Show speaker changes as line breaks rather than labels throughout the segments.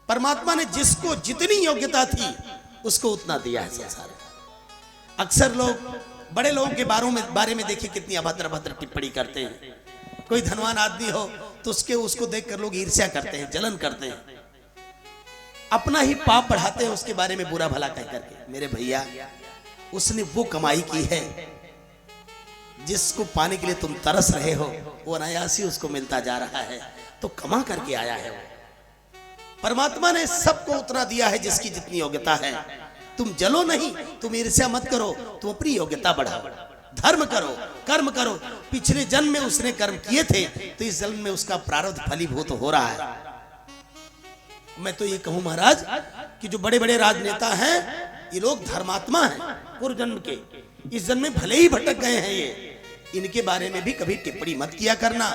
परमात्मा ने जिसको जितनी योग्यता थी उसको उतना दिया है संसार में। अक्सर लोग बड़े लोगों के बारे में देखिए कितनी अभद्र अभद्र टिप्पणी करते हैं। कोई धनवान आदमी हो तो उसको देखकर लोग ईर्ष्या करते हैं, जलन करते हैं, अपना ही पाप बढ़ाते हैं उसके बारे में बुरा भला कह करके। मेरे भैया, उसने वो कमाई की है जिसको पाने के लिए तुम तरस रहे हो, वो अनायास ही उसको मिलता जा रहा है, तो कमा करके आया है वो। परमात्मा ने सबको उतना दिया है जिसकी जितनी योग्यता है। तुम जलो नहीं, तुम ईर्ष्या मत करो, तुम अपनी योग्यता बढ़ाओ, धर्म करो, कर्म करो। पिछले जन्म में उसने कर्म किए थे तो इस जन्म में उसका प्रारब्ध फलीभूत हो रहा है। मैं तो ये कहूं महाराज कि जो बड़े बड़े राजनेता हैं ये लोग धर्मात्मा हैं, पूर्व जन्म के, इस जन्म में भले ही भटक गए हैं ये, इनके बारे में भी कभी टिप्पणी मत किया करना।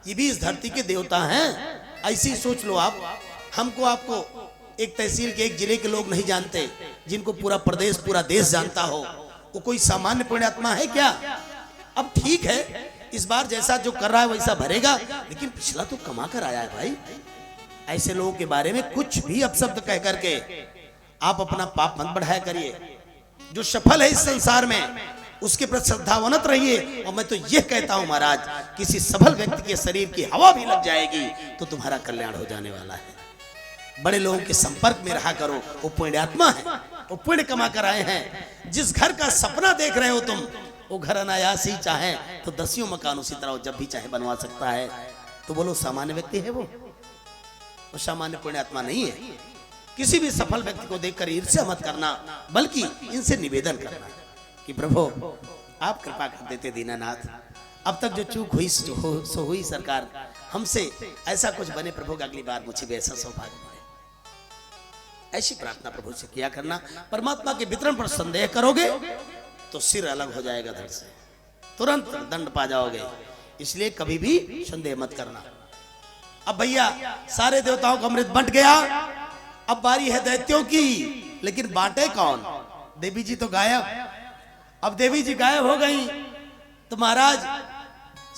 ये भी इस धरती के देवता हैं, ऐसी सोच लो आप। हमको आपको एक तहसील के, एक जिले के लोग नहीं जानते, जिनको पूरा प्रदेश पूरा देश जानता हो, वो कोई सामान्य पुण्यात्मा है क्या? अब ठीक है, इस बार जैसा जो कर रहा है वैसा भरेगा, लेकिन पिछला तो कमा कर आया है भाई। ऐसे लोगों के बारे में कुछ भी अपशब्द कह करके आप अपना पाप मत बढ़ाया करिए। जो सफल है इस संसार में उसके प्रति श्रद्धावनत रहिए। और मैं तो यह कहता हूं महाराज, किसी सफल व्यक्ति के शरीर की हवा भी लग जाएगी तो तुम्हारा कल्याण हो जाने वाला है। बड़े लोगों के संपर्क में रहा करो, वो पुण्यात्मा है, वो पुण्य कमा कर आए हैं। जिस घर का सपना देख रहे हो तुम, वो घर अनायास ही चाहे तो 10 मकान उसी तरह जब भी चाहे बनवा सकता है। तो बोलो सामान्य व्यक्ति है वो सामान्य पुण्यात्मा नहीं है। किसी भी सफल व्यक्ति को देखकर ईर्ष्या मत करना, बल्कि इनसे निवेदन करना कि प्रभु आप कृपा कर देते दीनानाथ, अब तक जो चूक हुई सो हुई, सरकार हमसे ऐसा कुछ बने प्रभु का अगली बार मुझे भी ऐसा सौभाग्य मिले। ऐसी प्रार्थना प्रभु से किया करना। परमात्मा के वितरण पर संदेह करोगे तो सिर अलग हो जाएगा धड़ से, तुरंत दंड पा जाओगे। इसलिए कभी भी संदेह मत करना। अब भैया सारे देवताओं का अमृत बंट गया, अब बारी है दैत्यों की, लेकिन बांटे कौन? देवी जी तो गायब। अब देवी जी गायब हो गई तो महाराज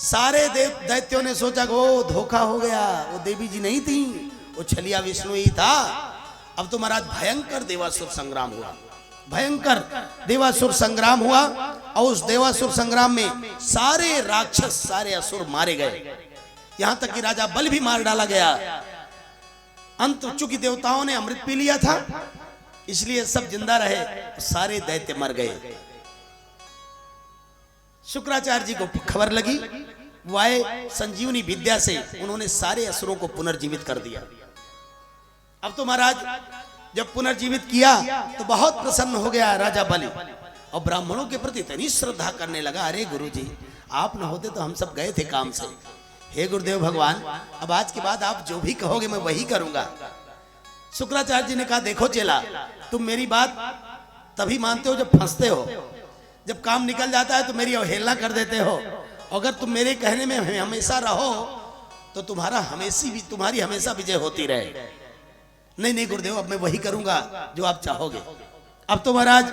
सारे दैत्यों ने सोचा कि वो धोखा हो गया, वो देवी जी नहीं थी, वो छलिया विष्णु ही था। अब तो महाराज भयंकर देवासुर संग्राम हुआ, भयंकर देवासुर संग्राम हुआ। और उस देवासुर संग्राम में सारे राक्षस, सारे असुर मारे गए, यहां तक कि राजा बलि भी मार डाला गया। अंत चूंकि देवताओं ने अमृत पी लिया था इसलिए सब जिंदा रहे, सारे दैत्य मर गए। शुक्राचार्य जी को खबर लगी, वो आए संजीवनी विद्या से, उन्होंने सारे असुरों को पुनर्जीवित कर दिया। अब तो महाराज जब पुनर्जीवित किया तो बहुत प्रसन्न हो गया राजा बलि, और ब्राह्मणों के प्रति इतनी श्रद्धा करने लगा, अरे गुरुजी आप न होते तो हम सब गए थे काम से। हे गुरुदेव भगवान, अब आज के बाद आप जो भी कहोगे मैं वही करूंगा। शुक्राचार्य जी ने कहा, देखो चेला, तुम मेरी बात तभी मानते हो जब फंसते हो, जब काम निकल जाता है तो मेरी अवहेलना कर देते हो। अगर तुम मेरे कहने में हमेशा रहो तो तुम्हारी हमेशा विजय होती रहे। नहीं नहीं गुरुदेव, अब मैं वही करूंगा जो आप चाहोगे। अब तो महाराज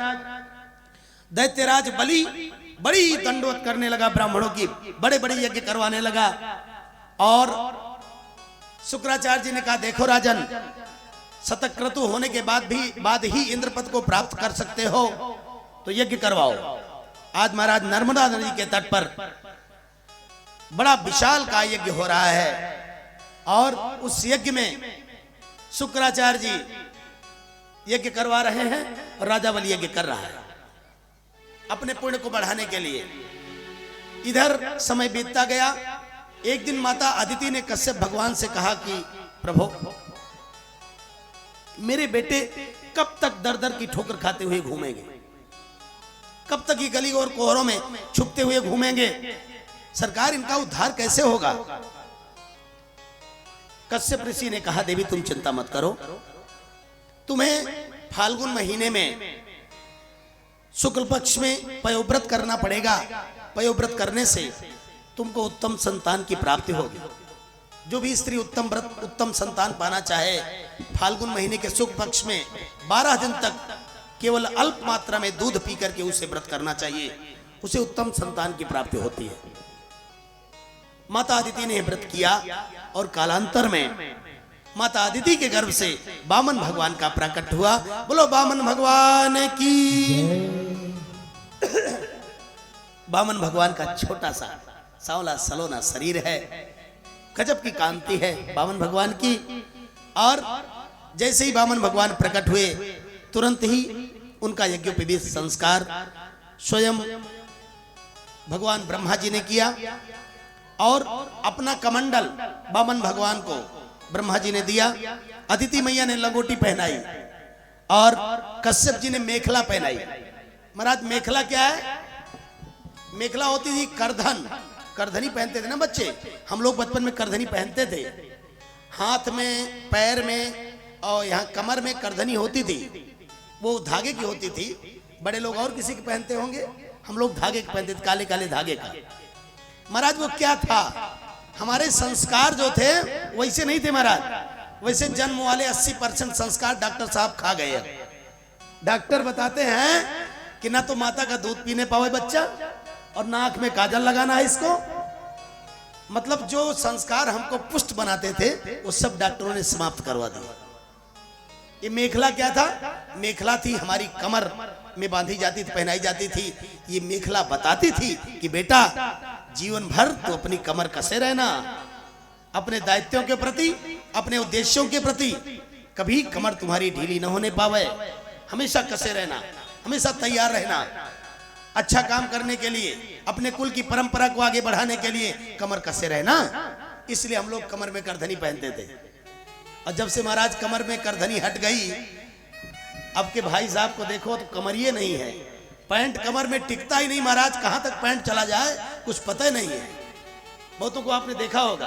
दैत्यराज बलि बड़ी दंडवत करने लगा, ब्राह्मणों की बड़े बड़े यज्ञ करवाने लगा। और शुक्राचार्य जी ने कहा, देखो राजन, शतक्रतु होने के बाद ही इंद्रपद को प्राप्त कर सकते हो, तो यज्ञ करवाओ। आज महाराज नर्मदा नदी के तट पर बड़ा विशाल का यज्ञ हो रहा है, और उस यज्ञ में शुक्राचार्य जी यज्ञ करवा रहे हैं और राजा बलि यज्ञ कर रहा है अपने पुण्य को बढ़ाने के लिए। इधर समय बीतता गया। एक दिन माता अदिति ने कश्यप भगवान से कहा कि प्रभु मेरे बेटे कब तक दर दर की ठोकर खाते हुए घूमेंगे, कब तक ये गली और कोहरों में छुपते हुए घूमेंगे, सरकार इनका उद्धार कैसे होगा? कश्यप ऋषि ने कहा, देवी तुम चिंता मत करो, तुम्हें फाल्गुन महीने में शुक्ल पक्ष में पयोव्रत करना पड़ेगा। पयोव्रत करने से तुमको उत्तम संतान की प्राप्ति होगी। जो भी स्त्री उत्तम संतान पाना चाहे, फाल्गुन महीने के शुक्ल पक्ष में 12 दिन तक केवल अल्प मात्रा में दूध पी करके उसे व्रत करना चाहिए, उसे उत्तम संतान की प्राप्ति होती है। माता अदिति ने व्रत किया और कालांतर में माता अदिति के गर्भ से वामन भगवान का प्रकट हुआ। बोलो वामन भगवान की। वामन भगवान का छोटा सा सांवला सलोना शरीर है, गजब की कांति है वामन भगवान की। और जैसे ही वामन भगवान प्रकट हुए तुरंत ही उनका यज्ञोपवीत संस्कार स्वयं भगवान ब्रह्मा जी ने किया और अपना कमंडल वामन भगवान को ब्रह्मा जी ने दिया। अदिति मैया ने लंगोटी पहनाई और कश्यप जी ने मेखला पहनाई। महाराज मेखला क्या है? मेखला होती थी करधन, करधनी पहनते थे ना बच्चे, हम लोग बचपन में करधनी पहनते थे, हाथ में पैर में और यहाँ कमर में करधनी होती थी, वो धागे की होती थी। बड़े लोग और किसी के पहनते होंगे, हम लोग धागे के पहनते थे, काले काले धागे का। महाराज वो क्या था? हमारे संस्कार जो थे वैसे नहीं थे महाराज। वैसे जन्म वाले 80% संस्कार डॉक्टर साहब खा गए। डॉक्टर बताते हैं कि ना तो माता का दूध पीने पावे बच्चा और ना आंख में काजल लगाना है इसको। मतलब जो संस्कार हमको पुष्ट बनाते थे वो सब डॉक्टरों ने समाप्त करवा दिया। ये मेखला क्या था? मेखला थी हमारी कमर में बांधी जाती थी, पहनाई जाती थी। ये मेखला बताती थी कि बेटा जीवन भर तो अपनी कमर कसे रहना, अपने दायित्वों के प्रति, अपने उद्देश्यों के प्रति कभी कमर तुम्हारी ढीली न होने पावे। हमेशा कसे रहना, हमेशा तैयार रहना, अच्छा काम करने के लिए, अपने कुल की परंपरा को आगे बढ़ाने के लिए कमर कसे रहना। इसलिए हम लोग कमर में करधनी पहनते थे। और जब से महाराज कमर में करधनी हट गई, अब के भाई साहब को देखो तो कमरिए नहीं है, पैंट कमर में टिकता ही नहीं महाराज। कहां तक पैंट चला जाए कुछ पता ही नहीं है। बहुतों को आपने देखा होगा,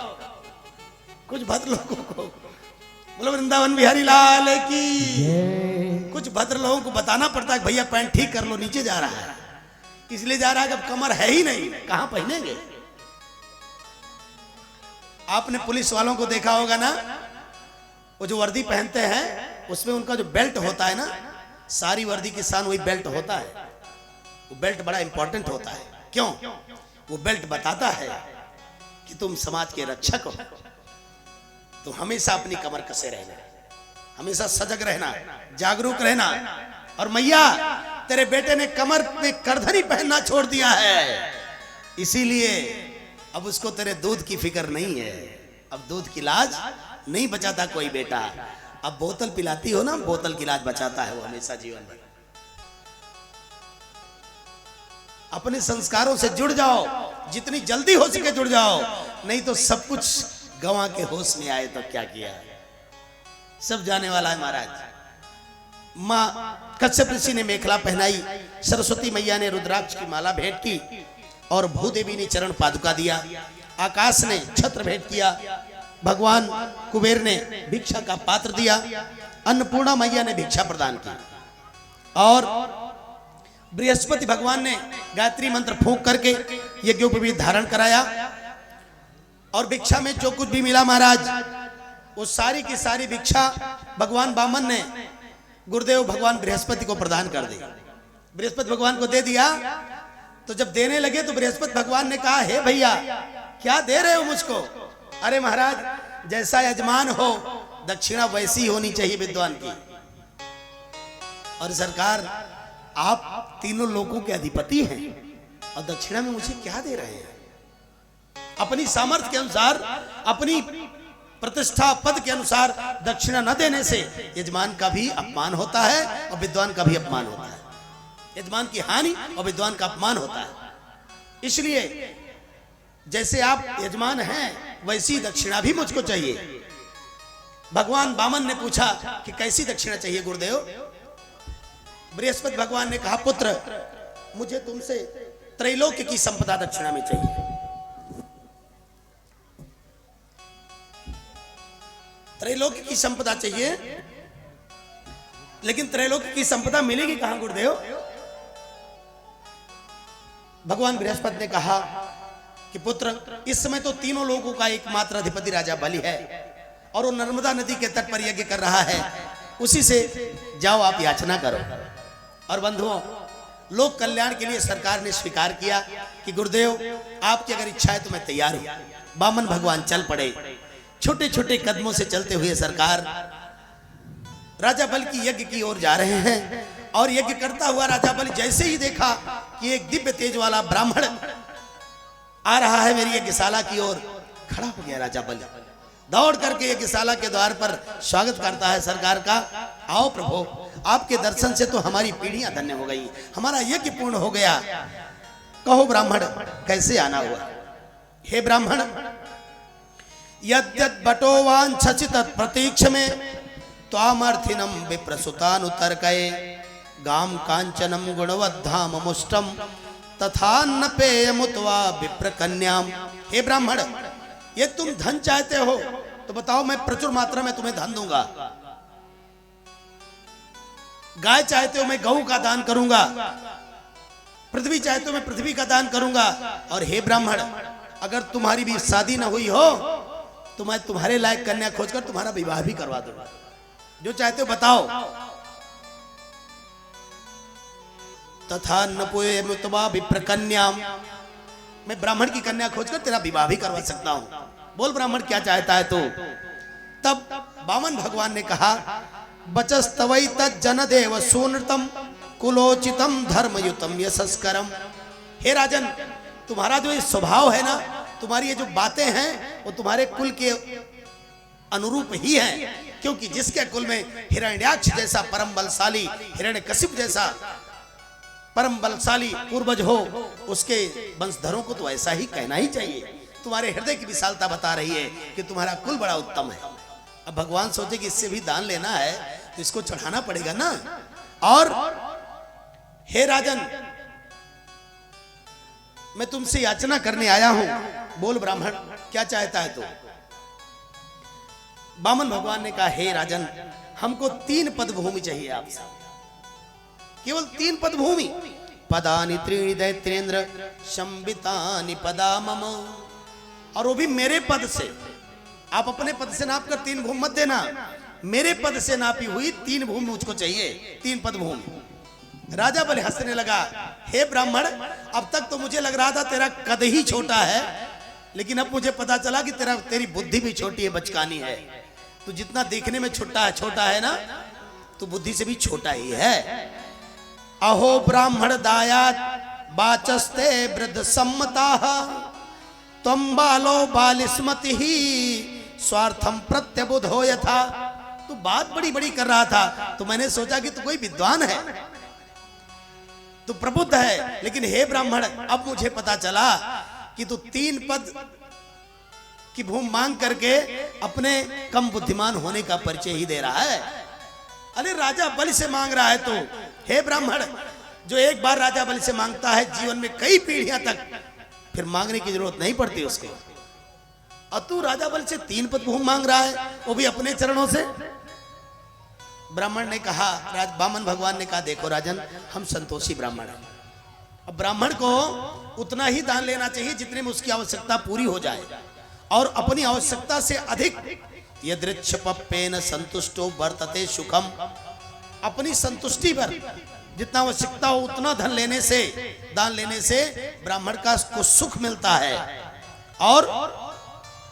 कुछ भद्र लोगों को, बोलो वृंदावन बिहारी लाल की, कुछ भद्र लोगों को बताना पड़ता है भैया पैंट ठीक कर लो, नीचे जा रहा है। इसलिए जा रहा है जब कमर है ही नहीं, कहां पहनेंगे। आपने पुलिस वालों को देखा होगा ना, वो जो वर्दी पहनते हैं उसमें उनका जो बेल्ट होता है ना, सारी वर्दी के साथ वही बेल्ट होता है। वो बेल्ट बड़ा इंपॉर्टेंट होता है। क्यों? वो बेल्ट बताता है कि तुम समाज के रक्षक हो, तो हमेशा अपनी कमर कसे रहना, हमेशा सजग रहना, जागरूक रहना। और मैया तेरे बेटे ने कमर में करधनी पहनना छोड़ दिया है, इसीलिए अब उसको तेरे दूध की फिक्र नहीं है। अब दूध की लाज नहीं बचाता कोई बेटा। अब बोतल पिलाती हो ना, बोतल की लाज बचाता है वो हमेशा जीवन भर। अपने संस्कारों से जुड़ जाओ, जितनी जल्दी हो सके जुड़ जाओ, नहीं तो सब कुछ गंवा के होश में आए तो क्या किया। सब जाने वाला है महाराज। माँ कश्यप ऋषि ने मेखला पहनाई, सरस्वती मैया ने रुद्राक्ष की माला भेंट की और भूदेवी ने चरण पादुका दिया, आकाश ने छत्र भेंट किया, भगवान कुबेर ने भिक्षा का पात्र दिया, अन्नपूर्णा मैया ने भिक्षा प्रदान की और बृहस्पति भगवान ने गायत्री मंत्र फूंक करके यज्ञोपवीत धारण कराया। और भिक्षा में जो कुछ भी मिला महाराज, वो सारी की सारी भिक्षा भगवान वामन ने गुरुदेव भगवान बृहस्पति को प्रदान कर दी। बृहस्पति भगवान को दे दिया। तो जब देने लगे तो बृहस्पति भगवान ने कहा, हे भैया क्या दे रहे हो मुझको? अरे महाराज जैसा यजमान हो दक्षिणा वैसी होनी चाहिए विद्वान की। और सरकार आप तीनों लोगों के अधिपति हैं और दक्षिणा में मुझे क्या दे रहे हैं? अपनी सामर्थ्य के अनुसार, अपनी प्रतिष्ठा पद के अनुसार दक्षिणा न देने से यजमान का भी अपमान होता है और विद्वान का भी अपमान होता है। यजमान की हानि और विद्वान का अपमान होता है। इसलिए जैसे आप यजमान हैं वैसी दक्षिणा भी मुझको चाहिए। भगवान वामन ने पूछा कि कैसी दक्षिणा चाहिए गुरुदेव? बृहस्पति भगवान ने कहा, पुत्र मुझे तुमसे त्रैलोक्य की संपदा दक्षिणा में चाहिए। त्रैलोक्य की संपदा चाहिए, लेकिन त्रैलोक्य की संपदा मिलेगी कहां गुरुदेव? भगवान बृहस्पति ने कहा कि पुत्र इस समय तो तीनों लोगों का एकमात्र अधिपति राजा बलि है और वो नर्मदा नदी के तट पर यज्ञ कर रहा है, उसी से जाओ आप याचना करो। और बंधुओं, लोक कल्याण के लिए सरकार ने स्वीकार किया कि गुरुदेव आपकी अगर इच्छा है तो मैं तैयार हूं। वामन भगवान चल पड़े। छोटे छोटे कदमों से चलते हुए सरकार राजा बल की यज्ञ की ओर जा रहे हैं। और यज्ञ करता हुआ राजा बल जैसे ही देखा कि एक दिव्य तेज वाला ब्राह्मण आ रहा है मेरी यज्ञशाला की ओर, खड़ा हो गया राजा बल। दौड़ करके यज्ञशाला के द्वार पर स्वागत करता है सरकार का। आओ प्रभु, आपके दर्शन से तो हमारी पीढ़ियां धन्य हो गई, हमारा यज्ञ पूर्ण हो गया। कहो ब्राह्मण, कैसे आना हुआ? हे ब्राह्मण, यद्यत बटोवान छचित प्रतीक्ष में त्वामर्थिनम विप्रसुतानुतर्कये गाम कांचनम गुणवद्धाम मुष्टम तथान्न पेयमुत्वा विप्र कन्याम। हे ब्राह्मण, ये तुम धन चाहते हो तो बताओ, मैं प्रचुर मात्रा में तुम्हें धन दूंगा। गाय चाहते हो, मैं गऊ का दान करूंगा। पृथ्वी चाहते हो, मैं पृथ्वी का दान करूंगा। और हे ब्राह्मण, अगर तुम्हारी भी शादी ना हुई हो तो मैं तुम्हारे लायक कन्या खोजकर तुम्हारा विवाह भी करवा दूंगा। जो चाहते हो बताओ। तथा नपुयमुत्वा विप्र कन्याम, मैं ब्राह्मण की कन्या खोजकर तेरा विवाह भी करवा सकता हूं। बोल ब्राह्मण, क्या चाहता है तू? तब वामन भगवान ने कहा, बचस्तवै तज्जनदेव सूनृतम कुलोचितम धर्मयुतम यशस्करम। हे राजन, तुम्हारा जो ये स्वभाव है ना, तुम्हारी ये जो बातें हैं, वो तुम्हारे कुल के अनुरूप ही हैं। क्योंकि जिसके कुल में हिरण्याक्ष जैसा परम बलशाली, हिरण्यकशिप जैसा परम बलशाली पूर्वज हो, उसके वंशधरों को तो ऐसा ही कहना ही चाहिए। तुम्हारे हृदय की विशालता बता रही है कि तुम्हारा कुल बड़ा उत्तम है। अब भगवान सोचे कि इससे भी दान लेना है तो इसको चढ़ाना पड़ेगा ना। और हे राजन, मैं तुमसे याचना करने आया हूं। बोल ब्राह्मण, क्या चाहता है तू? वामन भगवान ने कहा, हे राजन, हमको 3 पद भूमि चाहिए आपसे, केवल 3 पद भूमि। पदानि त्रीणि दैत्रेंद्र संबितानि पदा मम। और वो भी मेरे पद से। आप अपने पद से नाप कर 3 भूमि मत देना, मेरे पद से नापी हुई 3 भूमि मुझको चाहिए, 3 पद भूमि। राजा बल हंसने लगा, हे ब्राह्मण, अब तक तो मुझे लग रहा था तेरा कद ही छोटा है, लेकिन अब मुझे पता चला कि तेरी बुद्धि भी छोटी है, बचकानी है। तो जितना देखने में छोटा है ना, तो बुद्धि से भी छोटा ही है। अहो ब्राह्मण दायात बाचस्ते वृद्ध सम्मता तम बालो बालिस्मति ही स्वार्थम प्रत्यबुधो यथा। तू बात बड़ी बड़ी कर रहा था, तो मैंने सोचा कि तू कोई विद्वान है, तू प्रबुद्ध है। लेकिन हे ब्राह्मण, अब मुझे पता चला कि तू 3 पद की भूमि मांग करके अपने कम बुद्धिमान होने का परिचय ही दे रहा है। अरे राजा बल से मांग रहा है तो। हे ब्राह्मण, जो एक बार राजा बल से मांगता है, जीवन में कई पीढ़ियां तक फिर मांगने की जरूरत नहीं पड़ती उसको। और तू राजा बल से 3 पद भूमि मांग रहा है, वो भी अपने चरणों से। ब्राह्मण ने कहा, वामन भगवान ने कहा, देखो राजन, हम संतोषी ब्राह्मण हैं। अब ब्राह्मण को उतना ही दान लेना चाहिए जितने में उसकी आवश्यकता पूरी हो जाए, और अपनी आवश्यकता से अधिक यदृच्छपेन संतुष्टो वर्तते सुखम। अपनी संतुष्टि पर जितना आवश्यकता हो उतना धन लेने से, दान लेने से ब्राह्मण का को सुख मिलता है। और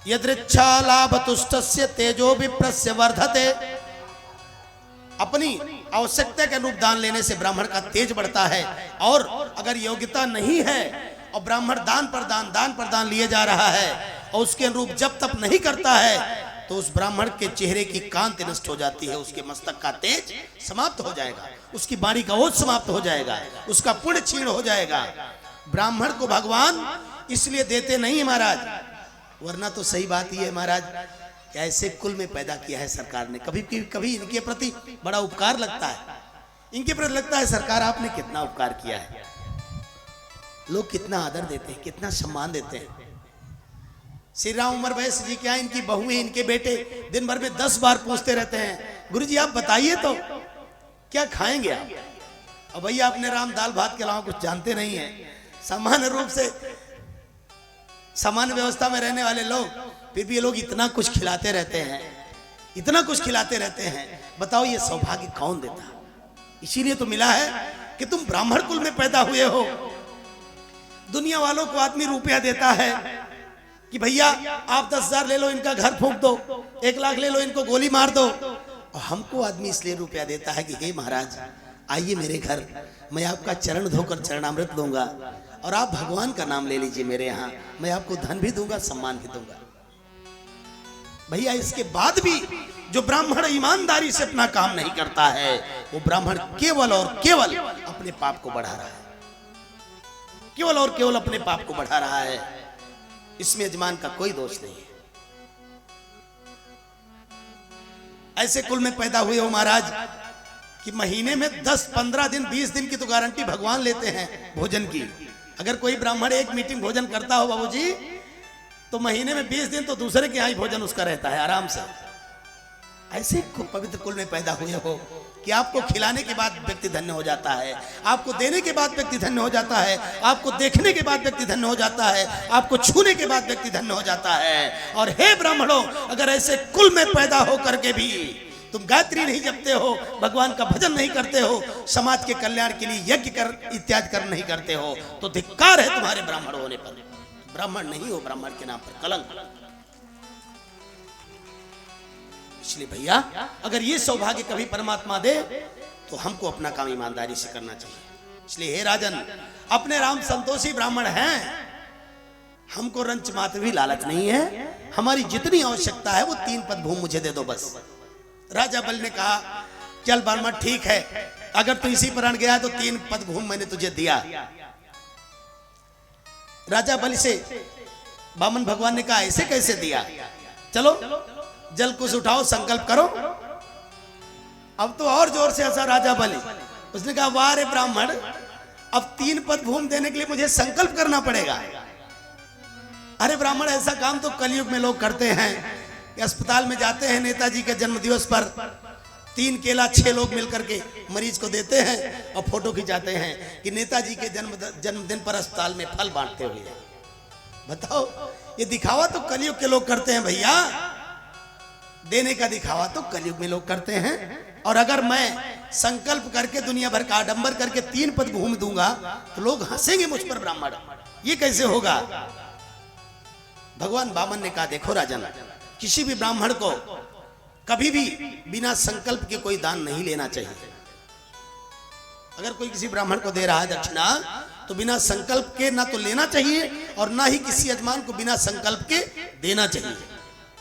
यदृच्छा लाभ तुष्टस्य तेजो विप्रस्य वर्धते। अपनी आवश्यकता के अनुरूप दान लेने से ब्राह्मण का तेज बढ़ता है। और अगर योग्यता नहीं है और ब्राह्मण दान पर दान लिए जा रहा है और उसके अनुरूप जब तप नहीं करता है, तो उस ब्राह्मण के चेहरे की कांति नष्ट हो जाती है, उसके मस्तक का तेज समाप्त हो जाएगा, उसकी वाणी का ओज समाप्त हो जाएगा, उसका पुण्य क्षीण हो जाएगा। ब्राह्मण को भगवान इसलिए देते नहीं महाराज, वरना तो सही बात ही है महाराज, ऐसे कुल में पैदा किया है सरकार ने। कभी इनके प्रति बड़ा उपकार लगता है, इनके प्रति लगता है सरकार आपने कितना उपकार किया है। लोग कितना आदर देते हैं, कितना सम्मान देते हैं। श्री राम उमर वैश्य जी क्या, इनकी बहुएं, इनके बेटे दिन भर में 10 बार पूछते रहते हैं, गुरुजी आप बताइए तो क्या खाएंगे आप? अब भैया अपने राम दाल भात के अलावा कुछ जानते नहीं है। सामान्य रूप से सामान्य व्यवस्था में रहने वाले लोग, फिर भी ये लोग इतना कुछ खिलाते रहते हैं, इतना कुछ खिलाते रहते हैं। बताओ ये सौभाग्य कौन देता? इसीलिए तो मिला है कि तुम ब्राह्मण कुल में पैदा हुए हो। दुनिया वालों को आदमी रुपया देता है, कि भैया आप 10,000 ले लो, इनका घर फूंक दो, 1 लाख ले लो, इनको गोली मार दो। और हमको आदमी इसलिए रुपया देता है कि हे महाराज आइए मेरे घर, मैं आपका चरण धोकर चरणामृत दूंगा और आप भगवान का नाम ले लीजिए मेरे यहाँ, मैं आपको धन भी दूंगा, सम्मान भी दूंगा। भैया इसके बाद भी जो ब्राह्मण ईमानदारी से अपना काम नहीं करता है, वो ब्राह्मण केवल और केवल अपने पाप को बढ़ा रहा है, केवल और केवल अपने पाप को बढ़ा रहा है। इसमें यजमान का कोई दोष नहीं है। ऐसे कुल में पैदा हुए हो महाराज कि महीने में 10, 15 दिन, 20 दिन की तो गारंटी भगवान लेते हैं भोजन की। अगर कोई ब्राह्मण एक मीटिंग भोजन करता हो बाबूजी, तो महीने में 20 दिन तो दूसरे के यहाँ ही भोजन उसका रहता है आराम से। ऐसे पवित्र कुल में पैदा हुए हो कि आपको खिलाने के बाद व्यक्ति धन्य हो जाता है, आपको देने के बाद व्यक्ति धन्य हो जाता है, आपको देखने के बाद व्यक्ति धन्य हो जाता है, आपको छूने के बाद व्यक्ति धन्य हो जाता है। और हे ब्राह्मणों, अगर ऐसे कुल में पैदा हो करके भी तुम गायत्री नहीं जपते हो, भगवान का भजन नहीं करते हो, समाज के कल्याण के लिए यज्ञ कर इत्यादि कर्म नहीं करते हो, तो धिक्कार है तुम्हारे ब्राह्मण होने पर। ब्राह्मण नहीं हो, ब्राह्मण के नाम पर कलंक। इसलिए भैया अगर ये सौभाग्य कभी परमात्मा दे तो हमको अपना काम ईमानदारी से करना चाहिए। इसलिए हे राजन, अपने राम संतोषी ब्राह्मण हैं, हमको रंच मात्र भी लालच नहीं है, हमारी जितनी आवश्यकता है वो 3 पद भूमि मुझे दे दो बस। राजा बल ने कहा चल ब्राह्मण ठीक है, अगर तू इसी पर अड़ गया तो 3 पद भूमि मैंने तुझे दिया। राजा बलि से बामन भगवान ने कहा ऐसे कैसे दिया, चलो जल कुछ उठाओ, संकल्प करो। अब तो और जोर से हंसा राजा बलि। उसने कहा वाह रे ब्राह्मण, अब 3 पद भूमि देने के लिए मुझे संकल्प करना पड़ेगा। अरे ब्राह्मण, ऐसा काम तो कलयुग में लोग करते हैं कि अस्पताल में जाते हैं, नेताजी के जन्म दिवस पर 3 केला 6 लोग मिलकर के मरीज को देते हैं और फोटो खिंचाते हैं कि नेताजी के जन्मदिन पर अस्पताल में फल बांटते हुए। बताओ, ये दिखावा तो कलयुग के लोग करते हैं भैया, देने का दिखावा तो कलयुग में लोग करते हैं। और अगर मैं संकल्प करके दुनिया भर का आडंबर करके 3 पद भूमि दूंगा तो लोग हंसेंगे मुझ पर, ब्राह्मण ये कैसे होगा। भगवान बामन ने कहा देखो राजन, किसी भी ब्राह्मण को कभी भी बिना संकल्प के कोई दान नहीं लेना चाहिए। अगर कोई किसी ब्राह्मण को दे रहा है दक्षिणा तो बिना संकल्प के ना तो लेना चाहिए और ना ही किसी यजमान को बिना संकल्प के देना चाहिए।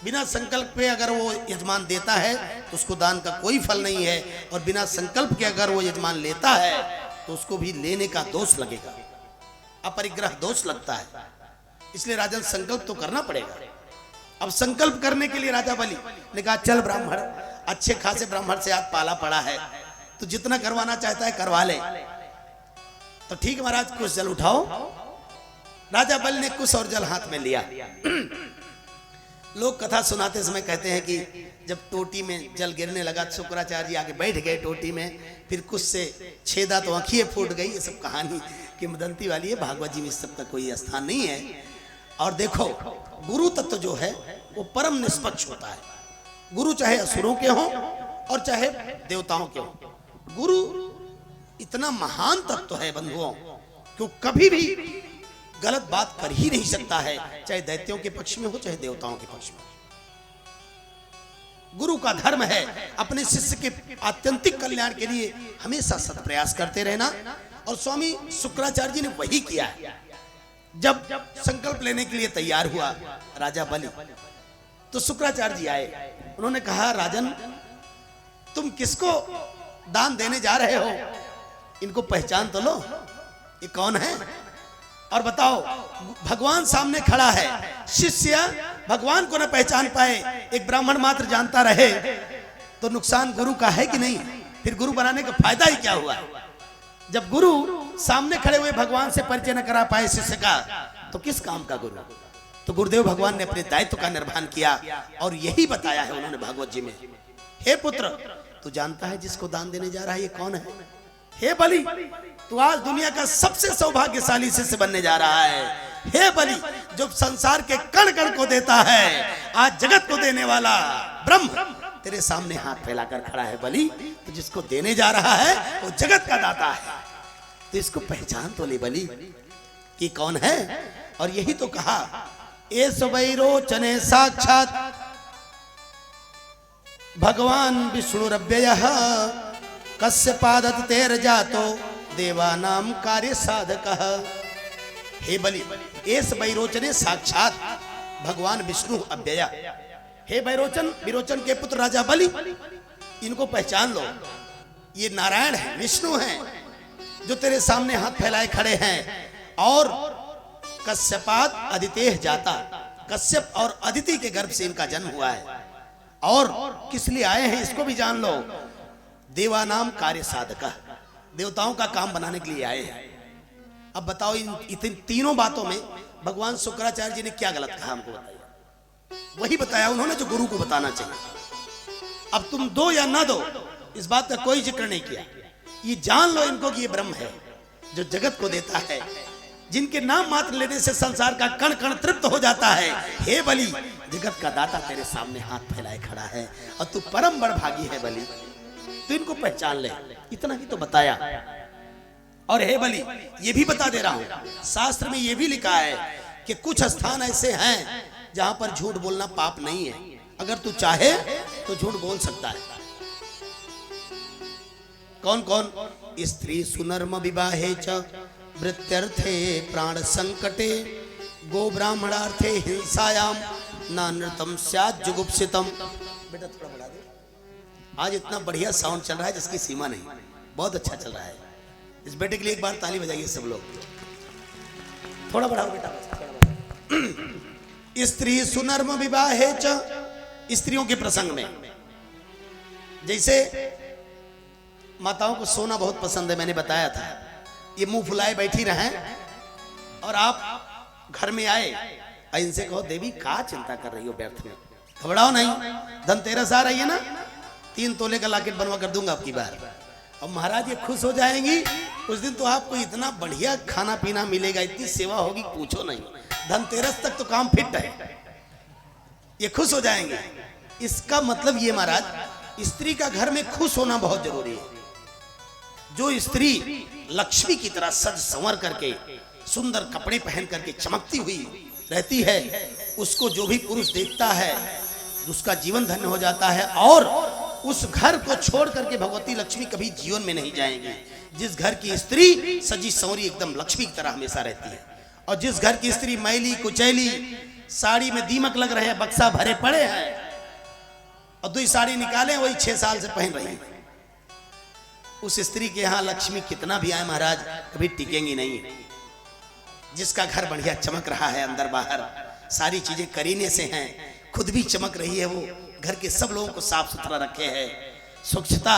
बिना संकल्प पे अगर वो यजमान देता है तो उसको दान का कोई फल नहीं है, और बिना संकल्प के अगर वो यजमान लेता है तो उसको भी लेने का दोष लगेगा, अपरिग्रह दोष लगता है। इसलिए राजन संकल्प तो करना पड़ेगा। अब संकल्प करने के लिए राजा बलि ने कहा चल ब्राह्मण, अच्छे खासे ब्राह्मण से आज पाला पड़ा है, तो जितना करवाना चाहता है करवा ले। तो ठीक महाराज, कुछ जल उठाओ। राजा बलि ने कुछ और जल हाथ में लिया। लोग कथा सुनाते समय कहते हैं कि जब टोटी में जल गिरने लगा तो शुक्राचार्य जी आगे बैठ गए टोटी में, फिर कुछ से छेदा तो आंखियां फूट गई। ये सब कहानी किंवदंती वाली है, भागवत जी में इस सब का कोई स्थान नहीं है। और देखो, गुरु तत्व जो है वो परम निष्पक्ष होता है। गुरु चाहे असुरों के हों और चाहे देवताओं के हों, गुरु इतना महान तत्व है बंधुओं, क्यों कभी भी गलत बात कर ही नहीं सकता है, चाहे दैत्यों के पक्ष में हो चाहे देवताओं के पक्ष में। गुरु का धर्म है अपने शिष्य के आत्यंतिक कल्याण के लिए हमेशा सत प्रयास करते रहना, और स्वामी शुक्राचार्य जी ने वही किया है। जब संकल्प लेने के लिए तैयार हुआ राजा बलि, तो शुक्राचार्य जी आए। उन्होंने कहा राजन, तुम किसको दान देने जा रहे हो, इनको पहचान तो लो, ये कौन है और बताओ। भगवान सामने खड़ा है, शिष्य भगवान को न पहचान पाए, एक ब्राह्मण मात्र जानता रहे, तो नुकसान गुरु का है कि नहीं। फिर गुरु बनाने का फायदा ही क्या हुआ। जब गुरु सामने खड़े हुए भगवान से परिचय न करा पाए शिष्य का, तो किस काम का गुरु। तो गुरुदेव भगवान ने अपने दायित्व का निर्वहन किया और यही बताया है उन्होंने भागवत जी में, हे पुत्र, तू जानता है जिसको दान देने जा रहा है ये कौन है। हे बलि, तू आज दुनिया का सबसे सौभाग्यशाली शिष्य बनने जा रहा है। हे बलि, जो संसार के कण कण को देता है, आज जगत को देने वाला ब्रह्म तेरे सामने हाथ फैलाकर खड़ा है। बलि, तो जिसको देने जा रहा है वो जगत का दाता है, तो इसको पहचान तो ले बलि कि कौन है। और यही तो कहा एस वैरोचने साक्षात भगवान विष्णुरव्ययः कश्यपादत तेर जातो देवानाम कार्य साधकः। हे बलि, एस वैरोचने साक्षात भगवान विष्णु अव्यय। हे वैरोचन, विरोचन के पुत्र राजा बलि, इनको पहचान लो, ये नारायण है, विष्णु हैं, जो तेरे सामने हाथ फैलाए खड़े हैं। और कश्यपात अदितेह जाता, कश्यप और अदिति के गर्भ से इनका जन्म हुआ है। और किस लिए आए हैं इसको भी जान लो। देवानाम कार्य साधक, देवताओं का काम बनाने के लिए आए हैं। अब बताओ इन तीनों बातों में भगवान शुक्राचार्य जी ने क्या गलत कहा, हमको बताइए। वही बताया उन्होंने जो गुरु को बताना चाहिए। अब तुम दो या ना दो, इस बात का कोई जिक्र नहीं किया। ये जान लो इनको कि ये ब्रह्म है जो जगत को देता है, जिनके नाम मात्र लेने से संसार का कण कण तृप्त हो जाता है। हे बलि, जगत का दाता तेरे सामने हाथ फैलाए खड़ा है और तू परम बड़भागी है बलि, तो इनको पहचान ले। इतना ही तो बताया। और हे बलि, ये भी बता दे रहा हूं, शास्त्र में ये भी लिखा है कि कुछ स्थान ऐसे हैं जहां पर झूठ बोलना पाप नहीं है। अगर तू चाहे तो झूठ बोल सकता है। कौन कौन? स्त्री सुनर्म विवाहे च वृत्यर्थे प्राण संकटे गो ब्राह्मणार्थे हिंसायाम नानृतम स्यात् जुगुप्सितम। बेटा थोड़ा बढ़ा दे, आज इतना बढ़िया साउंड चल रहा है जिसकी सीमा नहीं, बहुत अच्छा चल रहा है। इस बेटे के लिए एक बार ताली बजाइए सब लोग। थोड़ा बढ़ाओ बेटा, स्त्री सुनर्म विवाहे च, स्त्रियों के प्रसंग में। जैसे माताओं को सोना बहुत पसंद है, मैंने बताया था। ये मुंह फुलाए बैठी रहें और आप घर में आए और इनसे कहो देवी क्या चिंता कर रही हो व्यर्थ में, घबराओ नहीं, धनतेरस आ रही है ना, 3 तोले का लॉकेट बनवा कर दूंगा आपकी बार। और महाराज ये खुश हो जाएंगी। उस दिन तो आपको इतना बढ़िया खाना पीना मिलेगा, इतनी सेवा होगी पूछो नहीं। धनतेरस तक तो काम फिट है, ये खुश हो जाएंगे। इसका मतलब ये महाराज, स्त्री का घर में खुश होना बहुत जरूरी है। जो स्त्री लक्ष्मी की तरह सज संवर करके, सुंदर कपड़े पहन करके चमकती हुई रहती है, उसको जो भी पुरुष देखता है उसका जीवन धन्य हो जाता है। और उस घर को छोड़ करके भगवती लक्ष्मी कभी जीवन में नहीं जाएंगी। जिस घर की स्त्री सजी संवरी एकदम लक्ष्मी की तरह हमेशा रहती है, और जिस घर की स्त्री मैली कुचैली, साड़ी में दीमक लग रहे हैं, बक्सा भरे पड़े हैं, और 2 साड़ी निकाले वही 6 साल से पहन रही है, उस स्त्री के यहाँ लक्ष्मी कितना भी आए महाराज कभी टिकेंगी नहीं। जिसका घर बढ़िया चमक रहा है, अंदर बाहर सारी चीजें करीने से हैं, खुद भी चमक रही है, वो घर के सब लोगों को साफ सुथरा रखे है। स्वच्छता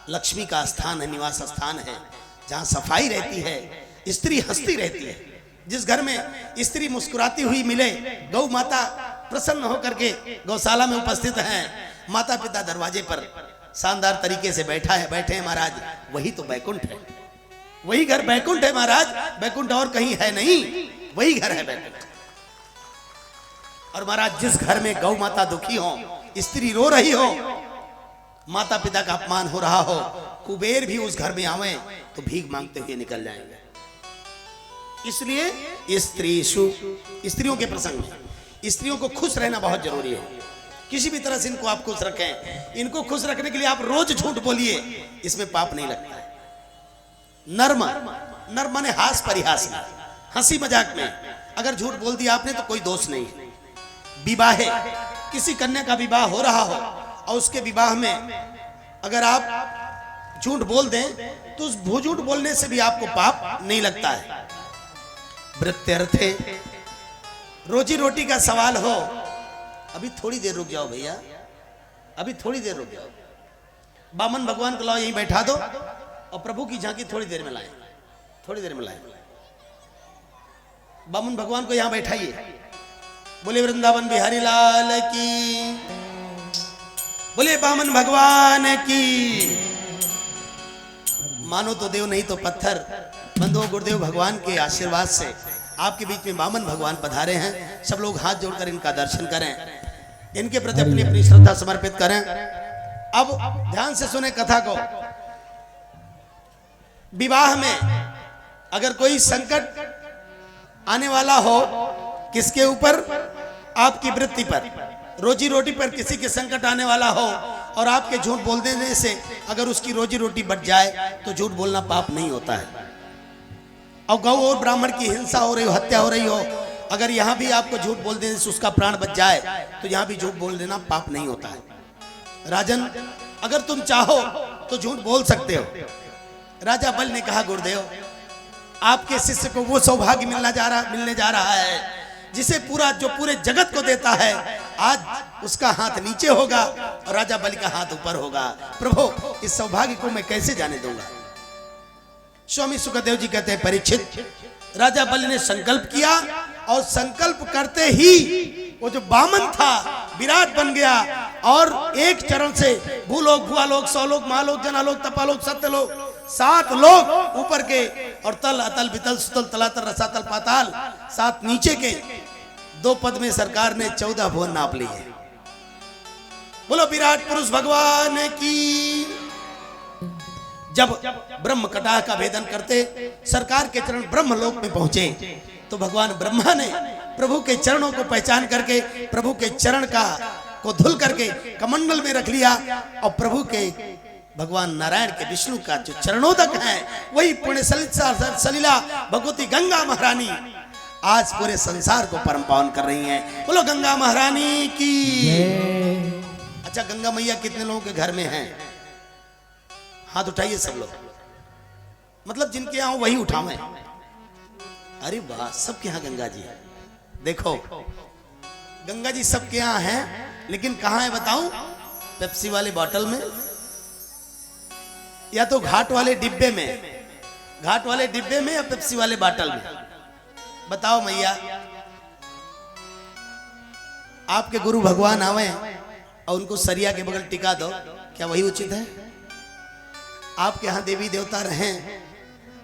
लक्ष्मी का स्थान है, निवास स्थान है, जहाँ सफाई रहती है, स्त्री हंसती रहती है। जिस घर में स्त्री मुस्कुराती हुई मिले, गौ माता प्रसन्न होकर के गौशाला में उपस्थित हैं, माता पिता दरवाजे पर शानदार तरीके से बैठे हैं महाराज, वही तो बैकुंठ है। वही घर बैकुंठ है महाराज, बैकुंठ और कहीं है नहीं, वही घर है बैकुंठ। और महाराज जिस घर में गौ माता दुखी हो, स्त्री रो रही हो, माता पिता का अपमान हो रहा हो, कुबेर भी उस घर में आवे तो भीख मांगते हुए निकल जाएंगे। इसलिए स्त्रियों के प्रसंग में स्त्रियों को खुश रहना बहुत जरूरी है। किसी भी तरह से इनको आप खुश रखें। इनको खुश रखने के लिए आप रोज झूठ बोलिए, इसमें पाप नहीं लगता है। नर्म, नर्म माने हास परिहास में, हंसी मजाक में अगर झूठ बोल दिया आपने तो कोई दोष नहीं। विवाह, किसी कन्या का विवाह हो रहा हो और उसके विवाह में अगर आप झूठ बोल दें तो उस झूठ बोलने से भी आपको पाप नहीं लगता है। वृत्यर्थे, रोजी रोटी का सवाल हो, अभी थोड़ी देर रुक जाओ भैया, अभी थोड़ी देर रुक जाओ, बामन भगवान को लाओ यहीं बैठा दो और प्रभु की झांकी थोड़ी देर में लाए, थोड़ी देर में लाए। बामन भगवान को यहां बैठाइए। बोले वृंदावन बिहारी लाल की, बोले बामन भगवान की। मानो तो देव नहीं तो पत्थर। बंधुओं, गुरुदेव भगवान के आशीर्वाद से आपके बीच में बामन भगवान पधारे हैं। सब लोग हाथ जोड़कर इनका दर्शन करें, इनके प्रति अपनी अपनी श्रद्धा समर्पित करें। अब ध्यान से सुने कथा को। विवाह में अगर कोई संकट आने वाला हो किसके ऊपर? आपकी वृत्ति पर, रोजी रोटी पर किसी के संकट आने वाला हो और आपके झूठ बोल देने से अगर उसकी रोजी रोटी बच जाए तो झूठ बोलना पाप नहीं होता है। और गौ और ब्राह्मण की हिंसा हो रही हो, हत्या हो रही हो, अगर यहाँ भी आपको झूठ बोल देने से उसका प्राण बच जाए तो यहाँ भी झूठ बोल देना पाप नहीं होता है। राजन, अगर तुम चाहो तो झूठ बोल सकते हो। राजा बलि ने कहा, गुरुदेव, आपके शिष्य को वो सौभाग्य मिलने जा रहा है जिसे पूरे जगत को देता है। आज उसका हाथ नीचे होगा और राजा बलि का हाथ ऊपर होगा। प्रभु, इस सौभाग्य को मैं कैसे जाने दूंगा? स्वामी सुखदेव जी कहते हैं, परीक्षित, राजा बलि ने संकल्प किया और संकल्प करते ही वो जो बामन था विराट बन गया और एक चरण से भूलोक, भुआलोक, सौलोक, महालोक, जनालोक, तपालोक, सत्यलोक, 7 लोग ऊपर के और तल, अतल, वितल, सुतल, तलातल, रसातल, पाताल, 7 नीचे के 2 पद में सरकार ने 14 भुवन नाप लिए। बोलो विराट पुरुष भगवान की। जब ब्रह्म कटाह का भेदन करते सरकार के चरण ब्रह्मलोक में पहुंचे तो भगवान ब्रह्मा ने प्रभु के चरणों को पहचान करके प्रभु के चरण को धुल करके कमंडल में रख लिया और प्रभु के भगवान नारायण के विष्णु का जो चरणोदक है वही पुण्य सलिला भगवती गंगा महारानी आज पूरे संसार को परम पावन कर रही हैं। बोलो गंगा महारानी की। अच्छा, गंगा मैया कितने लोगों के घर में हैं? हाथ उठाइए सब लोग, मतलब जिनके यहाँ वही उठावे। अरे वाह, सबके यहाँ गंगा जी है। देखो, गंगा जी सबके यहाँ है, लेकिन कहाँ है बताऊं? पेप्सी वाले बोतल में या तो घाट वाले डिब्बे में, घाट वाले डिब्बे में या पेप्सी वाले बोतल में। बताओ मैया, आपके गुरु भगवान आवे और उनको सरिया के बगल टिका दो, क्या वही उचित है? आपके यहाँ देवी देवता रहें,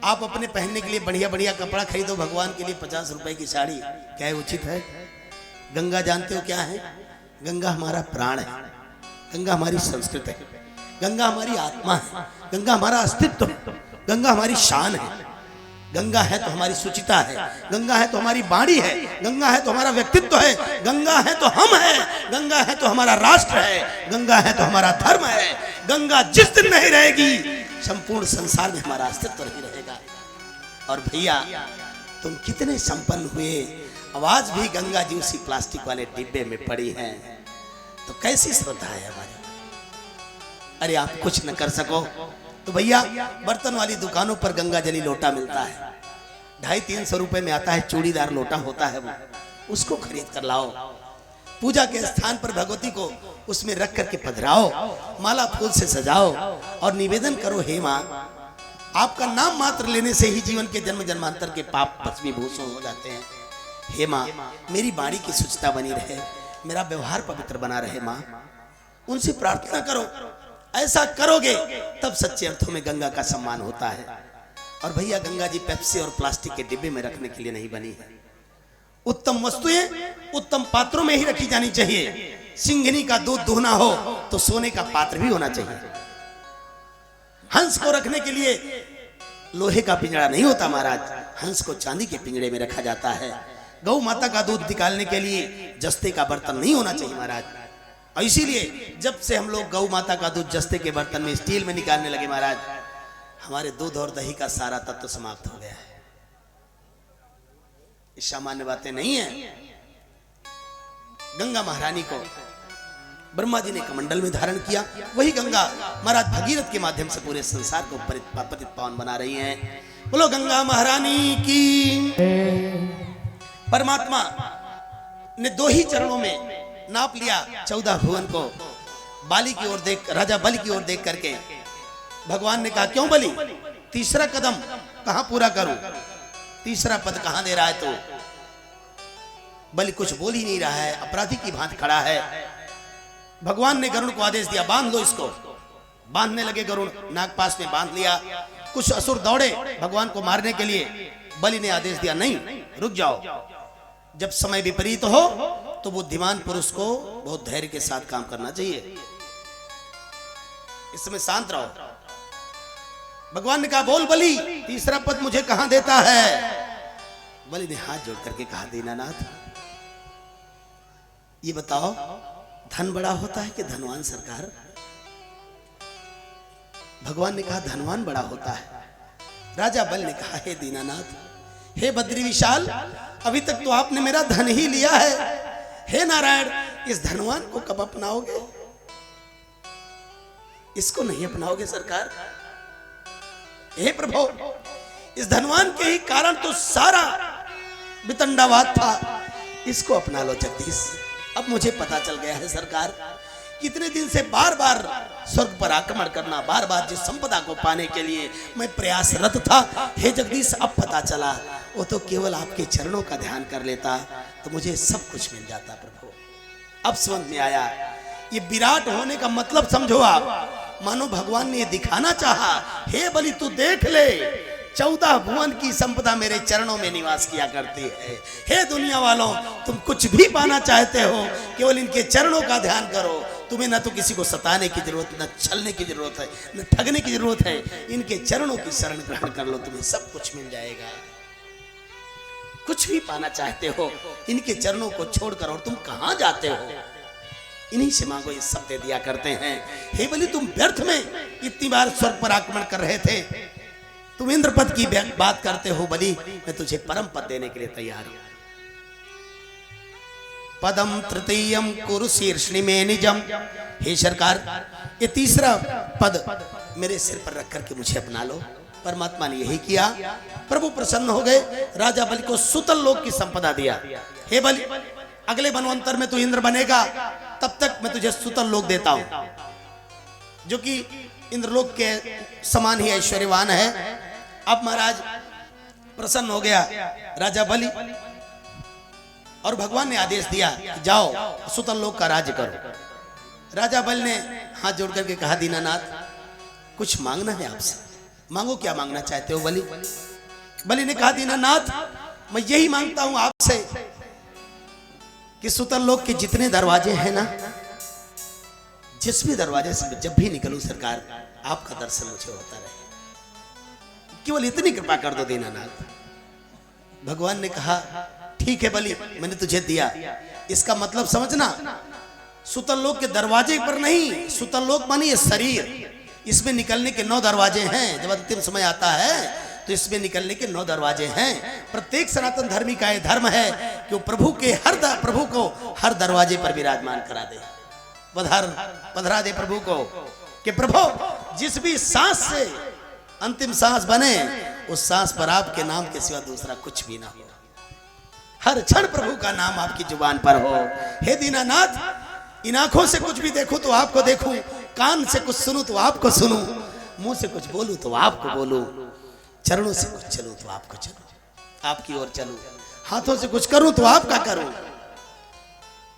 आप अपने पहनने के लिए बढ़िया बढ़िया कपड़ा खरीदो, भगवान के लिए 50 रुपए की साड़ी, क्या है उचित है? गंगा जानते हो क्या है? गंगा हमारा प्राण है, गंगा हमारी संस्कृति है, गंगा हमारी आत्मा है, गंगा हमारा अस्तित्व है, गंगा हमारी शान है, गंगा है तो हमारी सुचिता है, गंगा है तो हमारी वाणी है, गंगा है तो हमारा व्यक्तित्व है, गंगा है तो हम है, गंगा है तो हमारा राष्ट्र है, गंगा है तो हमारा धर्म है। गंगा जिस दिन नहीं रहेगी संपूर्ण संसार में हमारा अस्तित्व नहीं रहेगा। और भैया, तुम कितने संपन्न हुए, आवाज भी गंगा जी उसी प्लास्टिक वाले डिब्बे में पड़ी है, तो कैसी श्रद्धा है हमारी। अरे आप कुछ न कर सको तो भैया, बर्तन वाली दुकानों पर गंगा जली लोटा मिलता है, 250-300 रुपए में आता है, चूड़ीदार लोटा होता है वो, उसको खरीद कर लाओ। पूजा के स्थान पर भगवती को उसमें रख करके पधराओ, माला फूल से सजाओ और निवेदन करो, हे माँ, आपका नाम मात्र लेने से ही जीवन के जन्म जन्मांतर के पाप भस्मीभूत हो जाते हैं। हे माँ, मेरी वाणी की शुचिता बनी रहे, मेरा व्यवहार पवित्र बना रहे। माँ, उनसे प्रार्थना करो, ऐसा करोगे तब सच्चे अर्थों में गंगा का सम्मान होता है। और भैया, गंगा जी पेप्सी और प्लास्टिक के डिब्बे में रखने के लिए नहीं बनी है। उत्तम वस्तुएं उत्तम पात्रों में ही रखी जानी चाहिए। सिंघनी का दूध दुहना हो तो सोने का पात्र भी होना चाहिए। हंस को रखने के लिए लोहे का पिंजरा नहीं होता महाराज, हंस को चांदी के पिंजरे में रखा जाता है। गौ माता का दूध निकालने के लिए जस्ते का बर्तन नहीं होना चाहिए महाराज। और इसीलिए जब से हम लोग गौ माता का दूध जस्ते के बर्तन में, स्टील में निकालने लगे महाराज, हमारे दूध और दही का सारा तत्व समाप्त हो गया है। ये सामान्य बातें नहीं है। गंगा महारानी को ब्रह्मा जी ने कमंडल में धारण किया, वही गंगा महाराज भगीरथ के माध्यम से पूरे संसार को पतित पावन बना रही हैं। बोलो गंगा महारानी की। परमात्मा ने 2 ही चरणों में नाप लिया 14 भुवन को। बाली की ओर देख, राजा बलि की ओर देख करके भगवान ने कहा, क्यों बलि, तीसरा कदम कहां पूरा करूं, तीसरा पद कहां दे रहा है? तो बलि कुछ बोल ही नहीं रहा है, अपराधी की भांति खड़ा है। भगवान ने गरुड़ को आदेश दिया, बांध लो इसको। बांधने लगे गरुड़, नागपाश में बांध लिया। कुछ असुर दौड़े भगवान को मारने के लिए। बलि ने आदेश दिया, नहीं, रुक जाओ। जब समय विपरीत हो तो बुद्धिमान पुरुष को बहुत धैर्य के साथ काम करना चाहिए। इस समय शांत रहो। भगवान ने कहा, बोल बलि, तीसरा पद मुझे कहां देता है? बलि ने हाथ जोड़ करके कहा, दीनानाथ, ये बताओ, धन बड़ा होता है कि धनवान सरकार? भगवान ने कहा धनवान बड़ा होता है। राजा बल ने कहा हे दीनानाथ, हे बद्री विशाल, अभी तक तो आपने मेरा धन ही लिया है। हे नारायण, इस धनवान को कब अपनाओगे? इसको नहीं अपनाओगे सरकार? हे प्रभु, इस धनवान के ही कारण तो सारा वितंडावाद था, इसको अपना लो जगदीश। अब मुझे पता चल गया है सरकार, कितने दिन से बार बार स्वर्ग पर आक्रमण करना, बार बार जिस संपदा को पाने के लिए मैं प्रयासरत था, हे जगदीश अब पता चला, वो तो केवल आपके चरणों का ध्यान कर लेता तो मुझे सब कुछ मिल जाता प्रभु। अब समझ में आया, ये विराट होने का मतलब समझो आप, मानो भगवान ने ये दिखाना चाहा, हे बलि तू देख ले, 14 भुवन की संपदा मेरे चरणों में निवास किया करती है। हे दुनिया वालों, तुम कुछ भी पाना चाहते हो, केवल इनके चरणों का ध्यान करो। तुम्हें ना तो किसी को सताने की जरूरत, न छलने की जरूरत है, न ठगने की जरूरत है। इनके चरणों की शरण ग्रहण कर लो, तुम्हें सब कुछ मिल जाएगा। कुछ भी पाना चाहते हो, इनके चरणों को छोड़कर और तुम कहां जाते हो? इन्हीं से मांगो, ये सब दे दिया करते हैं। हे बलि, तुम व्यर्थ में इतनी बार स्वर्ग पर आक्रमण कर रहे थे, तुम इंद्र पद की बात करते हो बलि, मैं तुझे परम पद देने के लिए तैयार हूं। पदम तृतीयम कुरु शीर्षणि में निजम, हे सरकार ये तीसरा पद मेरे सिर पर रख करके मुझे अपना लो। परमात्मा ने यही किया, प्रभु प्रसन्न हो गए, राजा बलि को सुतल लोक की संपदा दिया। हे बलि, अगले मनवंतर में तू इंद्र बनेगा, तब तक मैं तुझे सुतल लोक देता हूं, जो कि इंद्रलोक के समान ही ऐश्वर्यवान है। अब महाराज प्रसन्न हो गया राजा बलि, और भगवान ने आदेश दिया कि जाओ सुतल लोक का राज्य करो। राजा बलि ने हाथ जोड़ करके कहा दीनानाथ, कुछ मांगना है आपसे, मांगो, क्या मांगना चाहते हो बलि? बलि ने कहा दीनानाथ, मैं यही मांगता हूं आपसे कि सुतल लोक के जितने दरवाजे हैं ना, जिस भी दरवाजे से जब भी निकलूं सरकार, आपका दर्शन मुझे होता रहे, केवल इतनी कृपा कर दो दीनानाथ। भगवान ने कहा ठीक है बलि, मैंने तुझे दिया, इसका मतलब समझना, सुतल लोक के दरवाजे पर नहीं, सुतल लोक मानी ये शरीर, इसमें निकलने के 9 दरवाजे हैं। जब अंतिम समय आता है तो इसमें निकलने के 9 दरवाजे हैं। प्रत्येक सनातन धर्मी का यह धर्म है कि वो प्रभु को हर दरवाजे पर विराजमान करा दे, पधरा दे प्रभु को, कि प्रभु जिस भी सांस से अंतिम सांस बने, उस सांस पर आपके नाम के सिवा दूसरा कुछ भी ना हो, हर क्षण प्रभु का नाम आपकी जुबान पर हो। हे दीनानाथ, इन आंखों से कुछ भी देखूं तो आपको देखूं, कान से कुछ सुनूं तो आपको सुनूं, मुंह से कुछ बोलूं तो आपको बोलूं, चरणों से कुछ चलूं तो आपको चलूं, आपकी ओर चलूं, हाथों से कुछ करूं तो आपका करूं,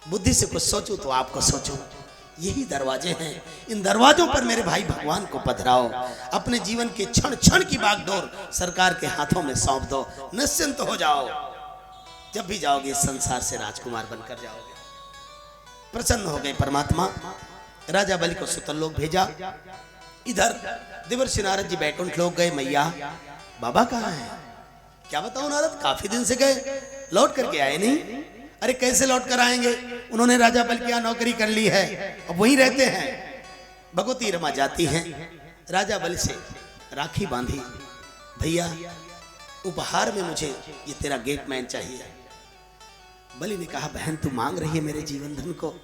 बुद्धि से कुछ सोचूं तो आपको सोचूं। यही दरवाजे हैं, इन दरवाजों पर मेरे भाई भगवान को पधराओ, अपने जीवन के क्षण क्षण की बागडोर सरकार के हाथों में सौंप दो, निश्चिंत हो जाओ। जब भी जाओगे इस संसार से राजकुमार बनकर जाओगे। प्रसन्न हो गए परमात्मा, राजा बलि को सुतल लोक भेजा। इधर देवर्षि नारद जी बैकुंठ लोक गए। मैया बाबा कहाँ हैं? क्या बताऊं नारद, काफी दिन से गए, लौट करके आए नहीं। अरे कैसे लौट कर आएंगे, उन्होंने राजा बलि की नौकरी कर ली है, अब वहीं रहते हैं। भगवती रमा जाती हैं, राजा बलि से राखी बांधी, भैया उपहार में मुझे ये तेरा गेट मैन चाहिए। बलि ने कहा बहन तू मांग रही है मेरे जीवन धन को,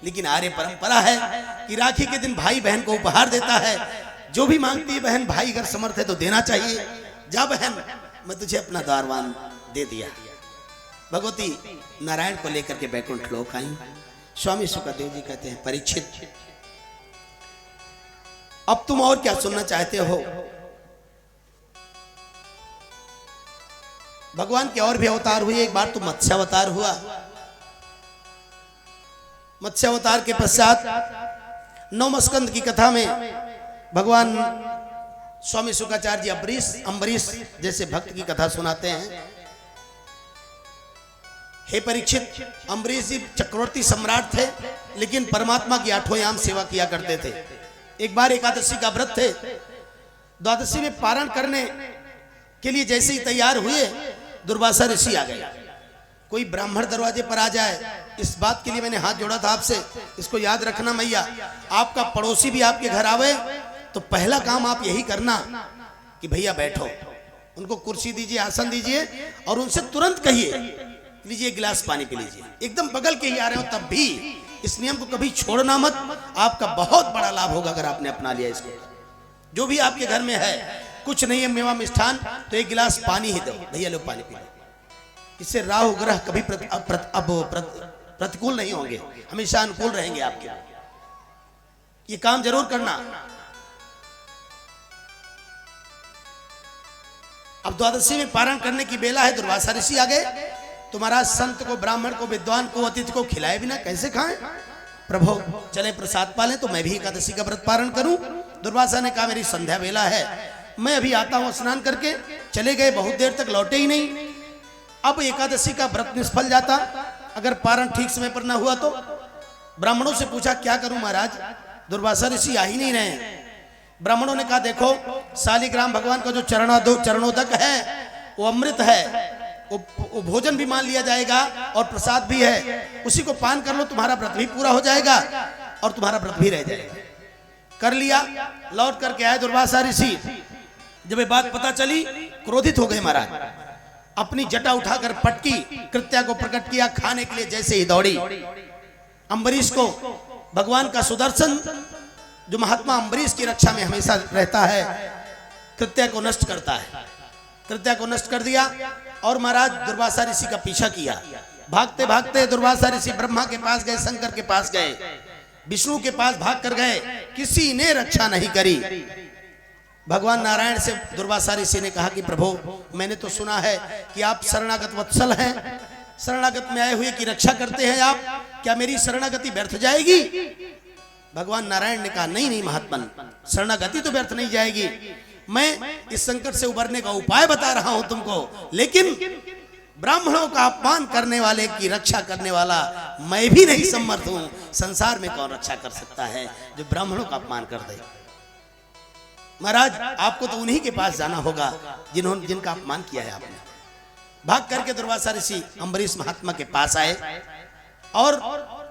लेकिन आर्य परंपरा है कि राखी के दिन भाई बहन को उपहार देता है। जो भी मांगती है बहन, भाई अगर समर्थ है तो देना चाहिए। जा बहन, मैं तुझे अपना दारवान दे दिया। भगवती नारायण को लेकर के बैकुंठ लोक आई। स्वामी सुखदेव जी कहते हैं परीक्षित, अब तुम और क्या सुनना चाहते हो? भगवान के और भी अवतार हुए, एक बार तो मत्स्य अवतार हुआ। मत्स्य अवतार के पश्चात 9 स्कंद की कथा में भगवान स्वामी शुक्राचार्य जी अम्बरीश जैसे भक्त की कथा सुनाते हैं। हे परीक्षित, अम्बरीश जी चक्रवर्ती सम्राट थे, लेकिन परमात्मा की 8 याम सेवा किया करते थे। एक बार एकादशी का व्रत थे, द्वादशी में पारण करने के लिए जैसे ही तैयार हुए, दुर्वासा ऋषि आ गए। कोई ब्राह्मण दरवाजे पर आ जाए इस बात के लिए मैंने हाथ जोड़ा था आपसे, इसको याद रखना मैया। आपका पड़ोसी भी आपके घर आवे तो पहला काम आप यही करना कि भैया बैठो, उनको कुर्सी दीजिए, आसन दीजिए और उनसे तुरंत कहिए लीजिए गिलास पानी पी लीजिए। एकदम बगल के ही आ रहे हो तब भी इस नियम को कभी छोड़ना मत। आपका बहुत बड़ा लाभ होगा अगर आपने अपना लिया इसको। जो भी आपके घर में है, कुछ नहीं है मेवा मिष्ठान, तो एक गिलास पानी ही दो, भैया लो पानी पी लो। इससे राहु ग्रह कभी प्रतिकूल नहीं होंगे, हमेशा अनुकूल रहेंगे आपके। ये काम जरूर करना। अब द्वादशी में पारण करने की बेला है, दुर्वासा ऋषि आ गए। तुम्हारा संत को, ब्राह्मण को, विद्वान को, अतिथि को खिलाए बिना कैसे खाएं? प्रभु चले प्रसाद पालें तो मैं भी एकादशी का व्रत पारण करूं। दुर्वासा ने कहा मेरी संध्या बेला है, मैं अभी आता हूं स्नान करके। चले गए, बहुत देर तक लौटे ही नहीं। अब एकादशी का व्रत निष्फल जाता अगर पारण ठीक समय पर ना हुआ तो। ब्राह्मणों से पूछा क्या करूं महाराज, दुर्वासा ऋषि आ ही नहीं रहे। ब्राह्मणों ने कहा देखो शालिग्राम भगवान का जो चरणोदक है वो अमृत है, वो भोजन भी मान लिया जाएगा और प्रसाद भी है, उसी को पान कर लो, तुम्हारा व्रत भी पूरा हो जाएगा और तुम्हारा व्रत भी रह जाएगा। कर लिया, लौट करके आए दुर्वासा ऋषि। जब ये बात पता चली क्रोधित हो गए महाराज, अपनी जटा उठाकर पटकी, कृत्या को प्रकट किया, खाने के लिए जैसे ही दौड़ी। अम्बरीश को भगवान का सुदर्शन जो महात्मा अम्बरीश की रक्षा में हमेशा रहता है, कृत्या को नष्ट करता है। कृत्या को नष्ट कर दिया और महाराज दुर्वासा ऋषि का पीछा किया। भागते भागते दुर्वासा ऋषि ब्रह्मा के पास गए, शंकर के पास गए, विष्णु के पास भाग कर गए, किसी ने रक्षा नहीं करी। भगवान नारायण से दुर्वासा ऋषि ने कहा कि प्रभु मैंने तो सुना है कि आप शरणागत वत्सल हैं, शरणागत में आए हुए की रक्षा करते हैं आप, क्या मेरी शरणागति व्यर्थ जाएगी? भगवान नारायण ने कहा नहीं नहीं महात्मन, शरणागति तो व्यर्थ नहीं जाएगी। मैं इस संकट से उबरने का उपाय बता रहा हूं तुमको, लेकिन ब्राह्मणों का अपमान करने वाले की रक्षा करने वाला मैं भी नहीं समर्थ हूं। संसार में कौन रक्षा कर सकता है जो ब्राह्मणों का अपमान कर दे? महाराज आपको तो उन्हीं के पास जाना होगा जिनका अपमान किया है आपने। भाग करके दुर्वासा ऋषि अम्बरीश महात्मा के पास आए और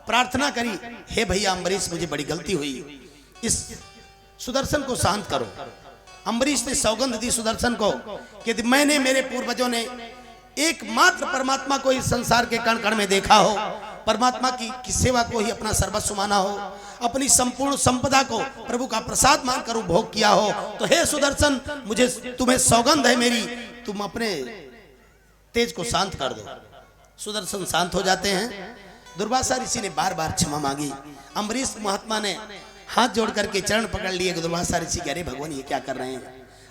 प्रार्थना करी, हे भैया अम्बरीश मुझे बड़ी गलती हुई, इस सुदर्शन को शांत करो। अम्बरीश ने सौगंध दी सुदर्शन को कि मैंने, मेरे पूर्वजों ने एकमात्र परमात्मा को इस संसार के कण कण में देखा हो, परमात्मा की सेवा को ही अपना सर्वस्व माना हो, अपनी संपूर्ण संपदा को प्रभु का प्रसाद मानकर उपभोग किया हो, तो हे सुदर्शन मुझे तुम्हें सौगंध है मेरी, तुम अपने तेज को शांत कर दो। सुदर्शन शांत हो जाते हैं। दुर्वासा ऋषि ने बार बार क्षमा मांगी। अम्बरीश महात्मा ने हाथ जोड़ करके चरण पकड़ लिए। दुर्वासा ऋषि कह रहे भगवान ये क्या कर रहे हैं,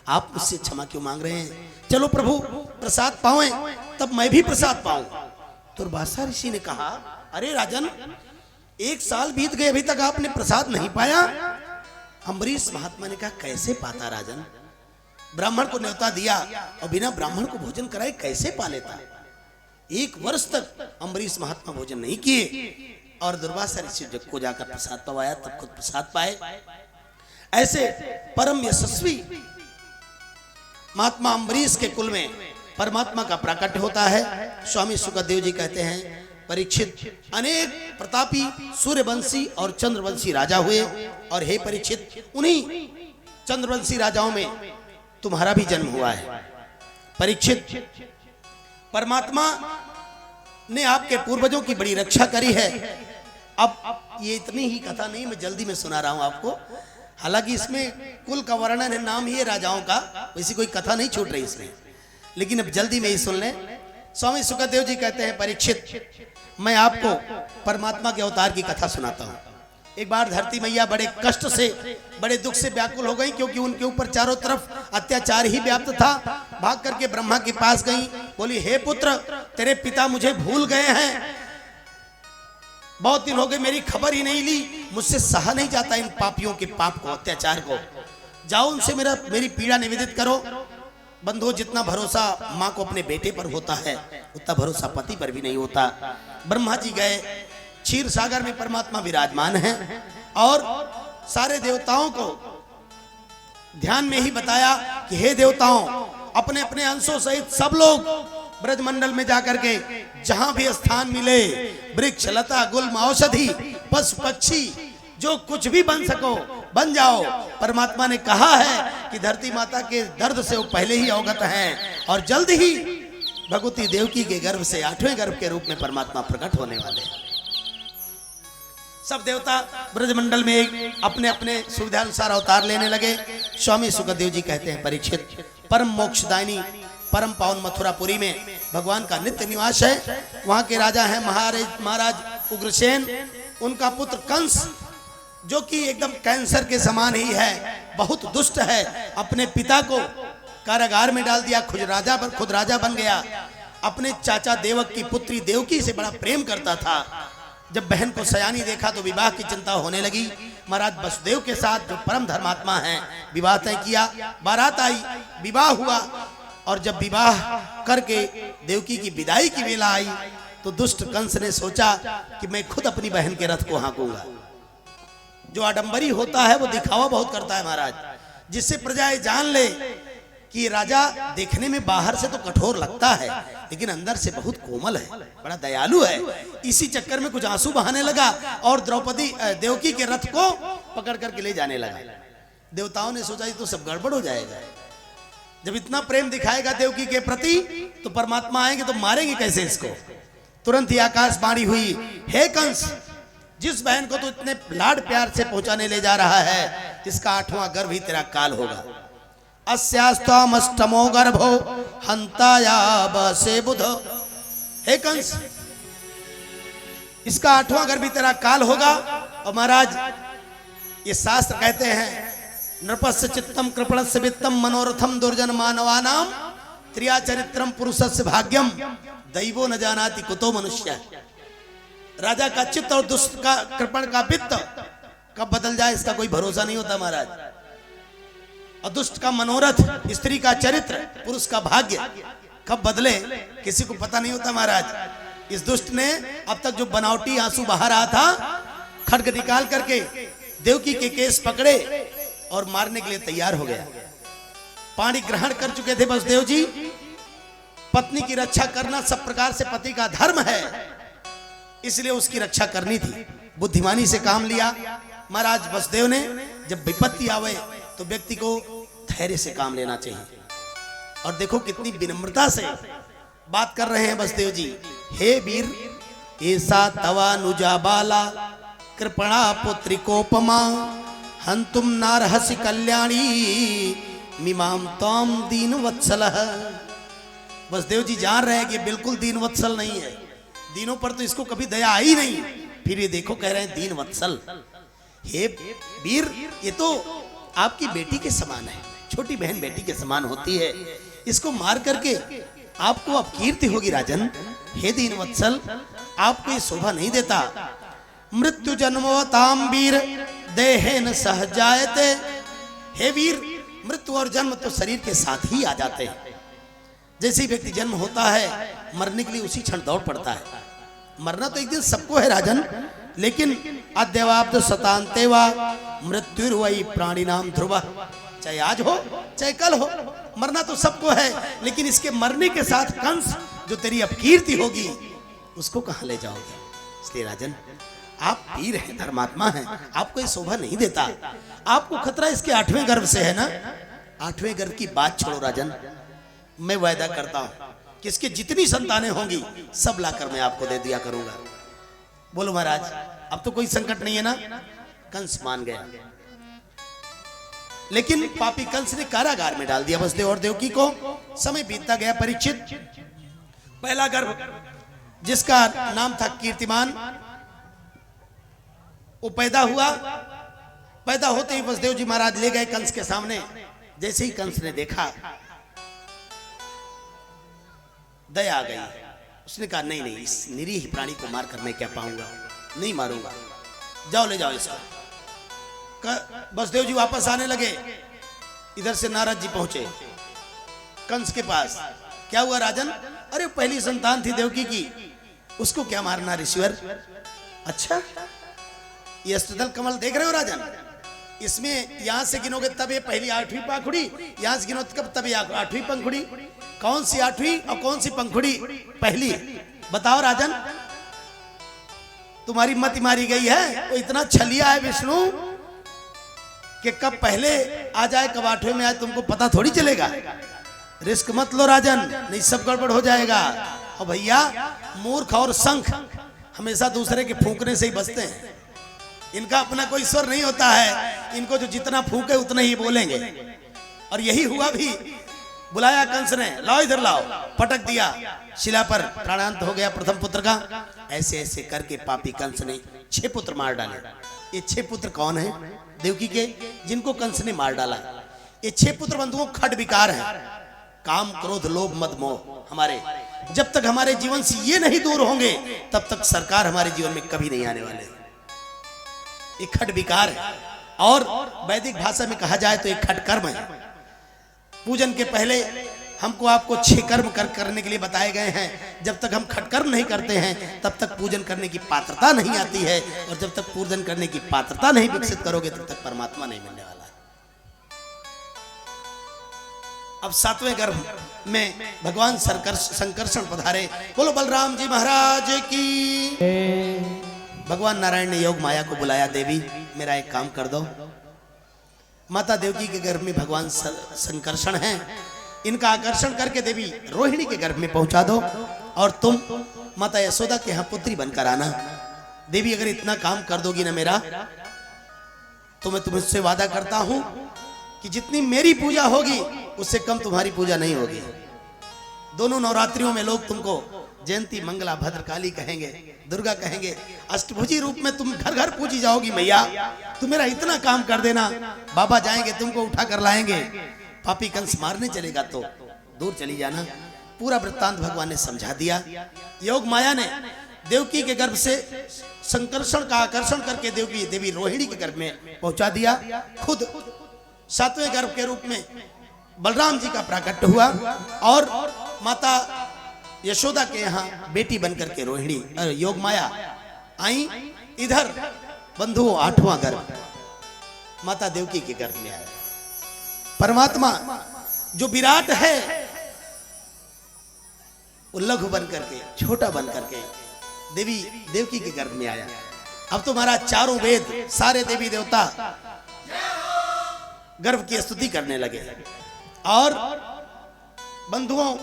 आप मुझसे क्षमा क्यों मांग रहे हैं? चलो प्रभु प्रसाद पाएं तब मैं भी प्रसाद पाऊं। दुर्वासा ऋषि ने कहा अरे राजन, 1 साल बीत गए अभी तक आपने प्रसाद नहीं पाया। अम्बरीश महात्मा ने कहा कैसे पाता राजन, ब्राह्मण को न्योता दिया और बिना ब्राह्मण को भोजन कराए कैसे पा लेता? 1 वर्ष तक अम्बरीश महात्मा भोजन नहीं किए और दुर्वासा ऋषि जब को जाकर प्रसाद पवाया तब खुद प्रसाद पाए। ऐसे परम यशस्वी महात्मा अम्बरीश के कुल में परमात्मा का प्राकट्य होता है। स्वामी सुखदेव जी कहते हैं परीक्षित अनेक प्रतापी सूर्यवंशी और चंद्रवंशी राजा हुए, और हे परीक्षित उन्हीं चंद्रवंशी राजाओं में तुम्हारा भी जन्म हुआ है। परीक्षित परमात्मा ने आपके पूर्वजों की बड़ी रक्षा करी है। अब ये इतनी ही कथा नहीं, मैं जल्दी में सुना रहा हूं आपको। हालांकि इसमें कुल का वर्णन है, नाम ही है राजाओं का, वैसी कोई कथा नहीं छूट रही इसमें, लेकिन अब जल्दी में ही सुन लें। स्वामी सुखदेव जी कहते हैं परीक्षित मैं आपको परमात्मा के अवतार की कथा सुनाता हूं। एक बार धरती मैया बड़े कष्ट से, बड़े दुख से व्याकुल हो गई, क्योंकि उनके ऊपर चारों तरफ अत्याचार ही व्याप्त था। भाग करके ब्रह्मा के पास गई, बोली हे पुत्र तेरे पिता मुझे भूल गए हैं, बहुत दिन हो गए मेरी खबर ही नहीं ली, मुझसे सहा नहीं जाता इन पापियों के पाप को, अत्याचार को। जाओ उनसे मेरी पीड़ा निवेदित करो। बंधुओं जितना भरोसा माँ को अपने बेटे पर होता है उतना भरोसा पति पर भी नहीं होता। ब्रह्मा जी गए, क्षीर सागर में परमात्मा विराजमान है और सारे देवताओं को ध्यान में ही बताया कि हे देवताओं, अपने अपने अंशों सहित सब लोग ब्रजमंडल में जाकर के जहां भी स्थान मिले, वृक्ष लता गुल्म औषधि पशु पक्षी जो कुछ भी बन सको बन जाओ। परमात्मा ने कहा है कि धरती माता के दर्द से वो पहले ही अवगत हैं और जल्द ही भगवती देवकी के गर्भ से 8वें गर्भ के रूप में परमात्मा प्रकट होने वाले हैं। सब देवता ब्रजमंडल में अपने अपने सुविधा अनुसार अवतार लेने लगे। स्वामी सुखदेव जी कहते हैं, परीक्षित, परम मोक्षदायिनी परम पावन मथुरापुरी में भगवान का नित्य निवास है। वहां के राजा हैं महाराज उग्रसेन। उनका पुत्र कंस जो कि एकदम कैंसर के समान ही है, बहुत दुष्ट है, अपने पिता को कारागार में डाल दिया, खुद राजा बन गया। अपने चाचा देवक की पुत्री देवकी से बड़ा प्रेम करता था। जब बहन को सयानी देखा तो विवाह की चिंता होने लगी। महाराज वसुदेव के साथ जो परम धर्मात्मा हैं विवाह तय किया। बारात आई, विवाह हुआ और जब विवाह करके देवकी की विदाई की वेला आई तो दुष्ट कंस ने सोचा कि मैं खुद अपनी बहन के रथ को हाँकूंगा। जो आडंबरी होता है वो दिखावा बहुत करता है महाराज, जिससे प्रजाएं जान ले कि राजा देखने में बाहर से तो कठोर लगता है लेकिन अंदर से बहुत कोमल है, बड़ा दयालु है। इसी चक्कर में कुछ आंसू बहाने लगा और द्रौपदी देवकी के रथ को पकड़ करके ले जाने लगा। देवताओं ने सोचा ये तो सब गड़बड़ हो जाएगा, जब इतना प्रेम दिखाएगा देवकी के प्रति तो परमात्मा आएंगे तो मारेंगे कैसे इसको। तुरंत ही आकाशवाणी हुई, हे कंस, जिस बहन को तो इतने लाड प्यार से पहुंचाने ले जा रहा है इसका 8वां गर्भ ही तेरा काल होगा। अस्यास्त्वमष्टमो गर्भो हंताया बसे बुध। हे कंस, इसका 8वां गर्भ ही तेरा काल होगा। और महाराज ये शास्त्र कहते हैं, नृपस्य चित्तम कृपणस्य वित्तम मनोरथम दुर्जन मानवानाम त्रिया चरित्रम पुरुषस्य भाग्यम दैवो न जानाति कुतो मनुष्य। राजा का चित्त और दुष्ट का कृपण का वित्त कब बदल जाए इसका कोई भरोसा नहीं होता महाराज। और दुष्ट का मनोरथ, स्त्री का चरित्र, पुरुष का भाग्य कब बदले किसी को पता नहीं होता महाराज। इस दुष्ट ने अब तक जो बनावटी आंसू बहा रहा था, खड्ग निकाल करके देवकी के केस पकड़े और मारने के लिए तैयार हो गया। पाणी ग्रहण कर चुके थे वसुदेव जी। पत्नी की रक्षा करना सब प्रकार से पति का धर्म है, इसलिए उसकी रक्षा करनी थी। बुद्धिमानी से काम लिया महाराज वसुदेव ने। जब विपत्ति आवे तो व्यक्ति को धैर्य से काम लेना चाहिए। और देखो कितनी विनम्रता से बात कर रहे हैं वसुदेव जी। हे वीर, ऐसा तवा नुजा बाला कृपणा पुत्री कोपमा हंतुम नारहसि कल्याणी मिमाम तम दीन वत्सल। वसुदेव जी जान रहे हैं कि बिल्कुल दीन वत्सल नहीं है, दीनों पर तो इसको कभी दया आई नहीं, फिर ये देखो कह रहे हैं दीन वत्सल। हे वीर, ये तो आपकी बेटी के समान है, छोटी बहन बेटी के समान होती है, इसको मार करके आपको अपकीर्ति होगी राजन। हे दीन वत्सल, आपको ये शोभा नहीं देता। मृत्यु जन्मवताम वीर देहेन सह जायते। हे वीर, मृत्यु और जन्म तो शरीर के साथ ही आ जाते हैं। जैसे ही व्यक्ति जन्म होता है मरने के लिए उसी क्षण दौड़ पड़ता है। मरना तो एक दिन सबको है राजन, लेकिन अद्यवाब्द शतान्ते वा मृत्युर्वै प्राणिनाम ध्रुव। चाहे आज हो चाहे कल हो, मरना तो सबको है, लेकिन इसके मरने के साथ कंस जो तेरी अपकीर्ति होगी उसको कहां ले जाओगे। इसलिए राजन, आप वीर हैं, धर्मात्मा हैं, आपको ये शोभा नहीं देता। आपको खतरा इसके 8वें गर्भ से है ना। 8वें गर्भ की बात छोड़ो राजन, मैं वायदा करता हूं कि इसके जितनी संतानें होंगी सब लाकर मैं आपको दे दिया करूंगा। बोलो महाराज, अब तो कोई संकट नहीं है ना। कंस मान गया, लेकिन पापी कंस ने कारागार में डाल दिया वसुदेव और देवकी को। समय बीतता गया। परीक्षित, पहला गर्भ जिसका नाम था कीर्तिमान, वो पैदा हुआ। पैदा होते ही वसुदेव जी महाराज ले गए कंस के सामने। जैसे ही कंस ने देखा, दया आ गई। उसने कहा नहीं नहीं, इस निरीह प्राणी को मारकर मैं क्या पाऊंगा, नहीं मारूंगा, जाओ ले जाओ इसको। वसुदेव जी वापस आने लगे। इधर से नारद जी पहुंचे कंस के पास। क्या हुआ राजन? अरे पहली संतान थी देवकी की, उसको क्या मारना ऋषिवर? अच्छा, ये अष्टदल कमल देख रहे हो राजन? इसमें यहां से गिनोगे तब ये पहली 8वीं पंखुड़ी, यहां से गिनो तब ये 8वीं पंखुड़ी। कौन सी 8वीं और कौन सी पंखुड़ी पहली? बताओ राजन, तुम्हारी मत मारी गई है। वो इतना छलिया है विष्णु कि कब पहले आ जाए कब 8वें में आए तुमको पता थोड़ी चलेगा। रिस्क मत लो राजन, नहीं सब गड़बड़ हो जाएगा। और भैया मूर्ख और शंख हमेशा दूसरे के फूंकने से ही बचते हैं। इनका अपना कोई स्वर नहीं होता है, इनको जो जितना फूंके उतना ही बोलेंगे। और यही हुआ भी, बुलाया कंस ने, लाओ इधर लाओ, पटक दिया शिला पर, प्राणांत हो गया प्रथम पुत्र का। ऐसे ऐसे करके पापी कंस ने 6 पुत्र मार डाले। ये 6 पुत्र कौन है? देवकी के, जिनको कंस ने मार डाला। ये 6 पुत्र बंधुओं खड विकार हैं, काम क्रोध लोभ मद मोह हमारे। जब तक हमारे जीवन से ये नहीं दूर होंगे तब तक सरकार हमारे जीवन में कभी नहीं आने वाले। ये खड विकार है, और वैदिक भाषा में कहा जाए तो ये खड कर्म है। पूजन के पहले हमको आपको 6 कर्म करने के लिए बताए गए हैं। जब तक हम खड कर्म नहीं करते हैं तब तक पूजन करने की पात्रता नहीं आती है, और जब तक पूजन करने की पात्रता नहीं विकसित करोगे तब तक परमात्मा नहीं मिलने वाला है। अब 7वें गर्भ में भगवान संकर्षण पधारे। बोलो बलराम जी महाराज की। भगवान नारायण ने योग माया को बुलाया, देवी मेरा एक काम कर दो। माता देवकी के गर्भ में भगवान संकर्षण हैं, इनका आकर्षण करके देवी रोहिणी के गर्भ में पहुंचा दो, और तुम माता यशोदा के यहाँ पुत्री बनकर आना। देवी अगर इतना काम कर दोगी ना मेरा, तो मैं तुमसे वादा करता हूं कि जितनी मेरी पूजा होगी उससे कम तुम्हारी पूजा नहीं होगी। दोनों नवरात्रियों में लोग तुमको जयंती मंगला भद्रकाली कहेंगे, दुर्गा कहेंगे, अष्टभुजी रूप में तुम घर घर पूजी जाओगी। मैया तुम मेरा इतना काम कर देना, बाबा जाएंगे तुमको उठा कर लाएंगे, पापी कंस मारने चलेगा तो दूर चली जाना। पूरा वृत्तांत भगवान ने समझा दिया। योग माया ने देवकी के गर्भ से संकर्षण का आकर्षण करके देवी रोहिणी के गर्भ में पहुंचा दिया। खुद 7वें गर्भ के रूप में बलराम जी का प्राकट्य हुआ, और माता यशोदा के यहाँ बेटी बनकर के रोहिणी योग माया आई। इधर बंधुओं 8वां गर्भ माता देवकी के गर्भ में आया। परमात्मा जो विराट है वो लघु बनकर के, छोटा बनकर के देवकी के गर्भ में आया। अब तो महाराज चारों वेद, सारे देवी देवता गर्भ की स्तुति करने लगे। और बंधुओं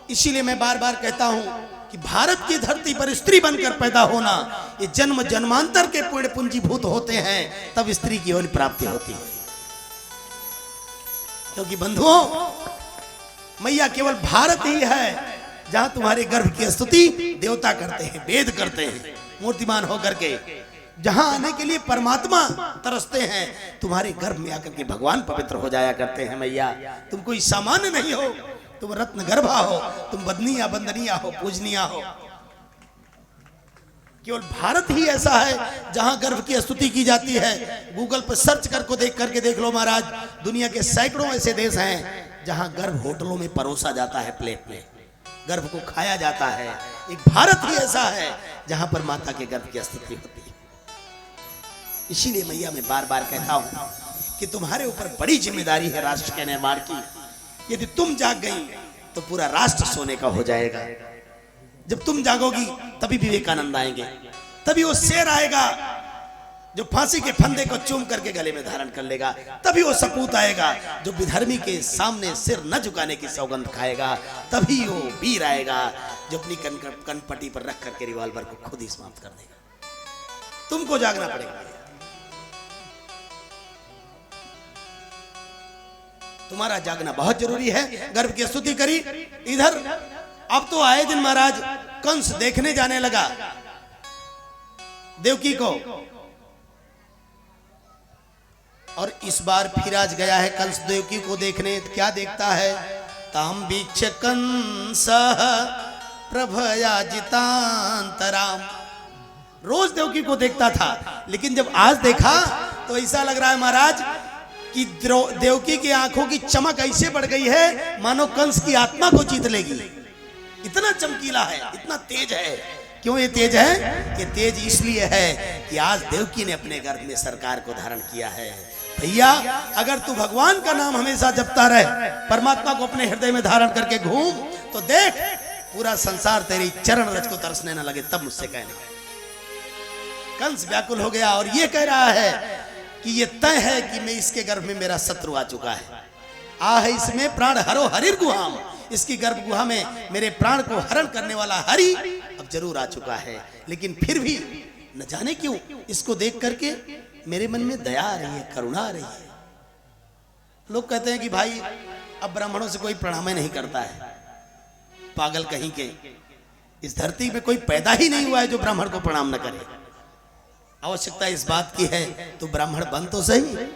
इसीलिए मैं बार बार कहता हूं कि भारत की धरती पर स्त्री बनकर पैदा होना ये जन्म जन्मांतर के पुण्य पूंजीभूत होते हैं, तब स्त्री की योनि प्राप्ति होती है। क्योंकि बंधुओं मैया केवल भारत ही है जहां तुम्हारे गर्भ की स्तुति देवता करते हैं, वेद करते हैं मूर्तिमान होकर के। जहां आने के लिए परमात्मा तरसते हैं, तुम्हारे गर्भ में आकर के भगवान पवित्र हो जाया करते हैं। मैया तुम कोई सामान्य नहीं हो, तुम रत्न गर्भा हो, तुम बदनिया बंदनिया हो, पूजनिया हो। केवल भारत ही ऐसा है जहां गर्भ की स्तुति की जाती है। गूगल पर सर्च करके देख लो महाराज, दुनिया के सैकड़ों ऐसे देश हैं जहां गर्भ होटलों में परोसा जाता है, प्लेट में गर्भ को खाया जाता है। एक भारत ही ऐसा है जहां पर माता के गर्भ की स्तुति होती है। इसीलिए मैया मैं बार बार कहता हूं कि तुम्हारे ऊपर बड़ी जिम्मेदारी है राष्ट्र के निर्माण की। यदि तुम जाग गई तो पूरा राष्ट्र सोने का हो जाएगा। जब तुम जागोगी तभी विवेकानंद आएंगे, तभी वो शेर आएगा जो फांसी के फंदे को चूम करके गले में धारण कर लेगा, तभी वो सपूत आएगा जो विधर्मी के सामने सिर न झुकाने की सौगंध खाएगा, तभी वो वीर आएगा जो अपनी कनपट्टी पर रख करके रिवॉल्वर को खुद ही समाप्त कर देगा। तुमको जागना पड़ेगा, तुम्हारा जागना बहुत जरूरी है। गर्भ की स्तुति करी। इधर अब तो आए दिन महाराज कंस देखने जाने लगा देवकी को, और इस बार फिर आज गया है कंस देवकी को देखने। क्या देखता है? ताम बीच कंस प्रभया जितांतराम। रोज देवकी को देखता था, लेकिन जब आज देखा तो ऐसा लग रहा है महाराज कि देवकी की आंखों की चमक ऐसे बढ़ गई है मानो कंस की आत्मा को जीत लेगी। इतना चमकीला है, इतना तेज है। क्यों ये तेज है? ये तेज इसलिए है कि आज देवकी ने अपने गर्भ में सरकार को धारण किया है, भैया अगर तू भगवान का नाम हमेशा जपता रहे, परमात्मा को अपने हृदय में धारण करके घूम, तो देख पूरा संसार तेरी चरण रज को तरसने न लगे, तब मुझसे कहने। कंस व्याकुल हो गया और ये कह रहा है कि ये तय है कि मैं इसके गर्भ में मेरा शत्रु आ चुका है। आ है इसमें प्राण हरो हरिर गुहाम, इसकी गर्भ गुहा में मेरे प्राण को हरण करने वाला हरि अब जरूर आ चुका है। लेकिन फिर भी न जाने क्यों इसको देख करके मेरे मन में दया आ रही है, करुणा आ रही है। लोग कहते हैं कि भाई अब ब्राह्मणों से कोई प्रणाम ही नहीं करता है। पागल कहीं के, इस धरती में कोई पैदा ही नहीं हुआ है जो ब्राह्मण को प्रणाम न करे। आवश्यकता इस बात की है तो ब्राह्मण बन तो सही।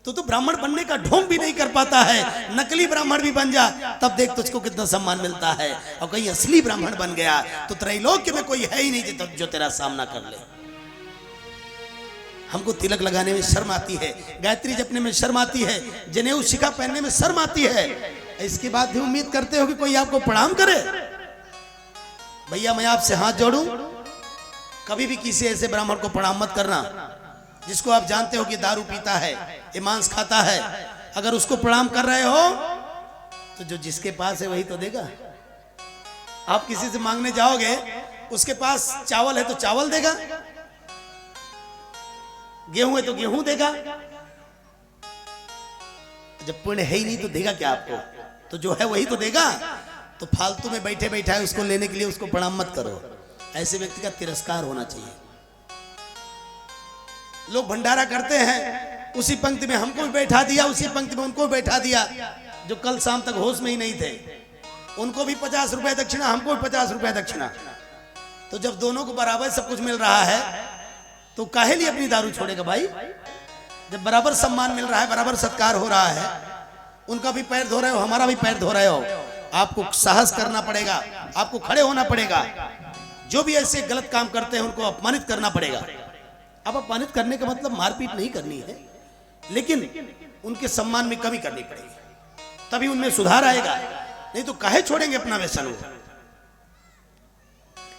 तो ब्राह्मण बनने का ढोंग भी नहीं कर पाता है, नकली ब्राह्मण भी बन जा, तब देख तुझको कितना सम्मान मिलता है। और कहीं असली ब्राह्मण बन गया तो त्रैलोक्य में कोई है ही नहीं जो तेरा सामना कर ले। हमको तिलक लगाने में शर्म आती है, गायत्री जपने में शर्म आती है, जनेऊ शिखा पहनने में शर्म आती है। इसके बाद भी उम्मीद करते हो कि कोई आपको प्रणाम करे? भैया मैं आपसे हाथ जोड़ूं, कभी भी किसी ऐसे ब्राह्मण को प्रणाम मत करना जिसको आप जानते हो कि दारू पीता है, ये मांस खाता है। अगर उसको प्रणाम कर रहे हो तो जो जिसके पास है वही तो देगा। आप किसी से मांगने जाओगे, उसके पास चावल है तो चावल देगा, गेहूं है तो गेहूं देगा। जब पुण्य है ही नहीं तो देगा क्या आपको? तो जो है वही तो देगा। तो फालतू में बैठे बैठा है उसको लेने के लिए उसको प्रणाम मत करो। ऐसे व्यक्ति का तिरस्कार होना चाहिए। लोग भंडारा करते हैं, उसी पंक्ति में हमको भी बैठा दिया, उसी पंक्ति में उनको भी बैठा दिया। जो कल शाम तक होश में ही नहीं थे, उनको भी 50 रुपए दक्षिणा, हमको भी 50 रुपए दक्षिणा। तो जब दोनों को बराबर सब कुछ मिल रहा है तो काहे लिए अपनी दारू छोड़ेगा भाई? जब बराबर सम्मान मिल रहा है, बराबर सत्कार हो रहा है, उनका भी पैर धो रहे हो, हमारा भी पैर धो रहे हो, आपको साहस करना पड़ेगा, आपको खड़े होना पड़ेगा। जो भी ऐसे गलत काम करते हैं उनको अपमानित करना पड़ेगा। अब अपमानित करने का मतलब मारपीट नहीं करनी है, लेकिन उनके सम्मान में कमी करनी पड़ेगी, तभी उनमें सुधार आएगा। नहीं तो काहे छोड़ेंगे अपना व्यसन।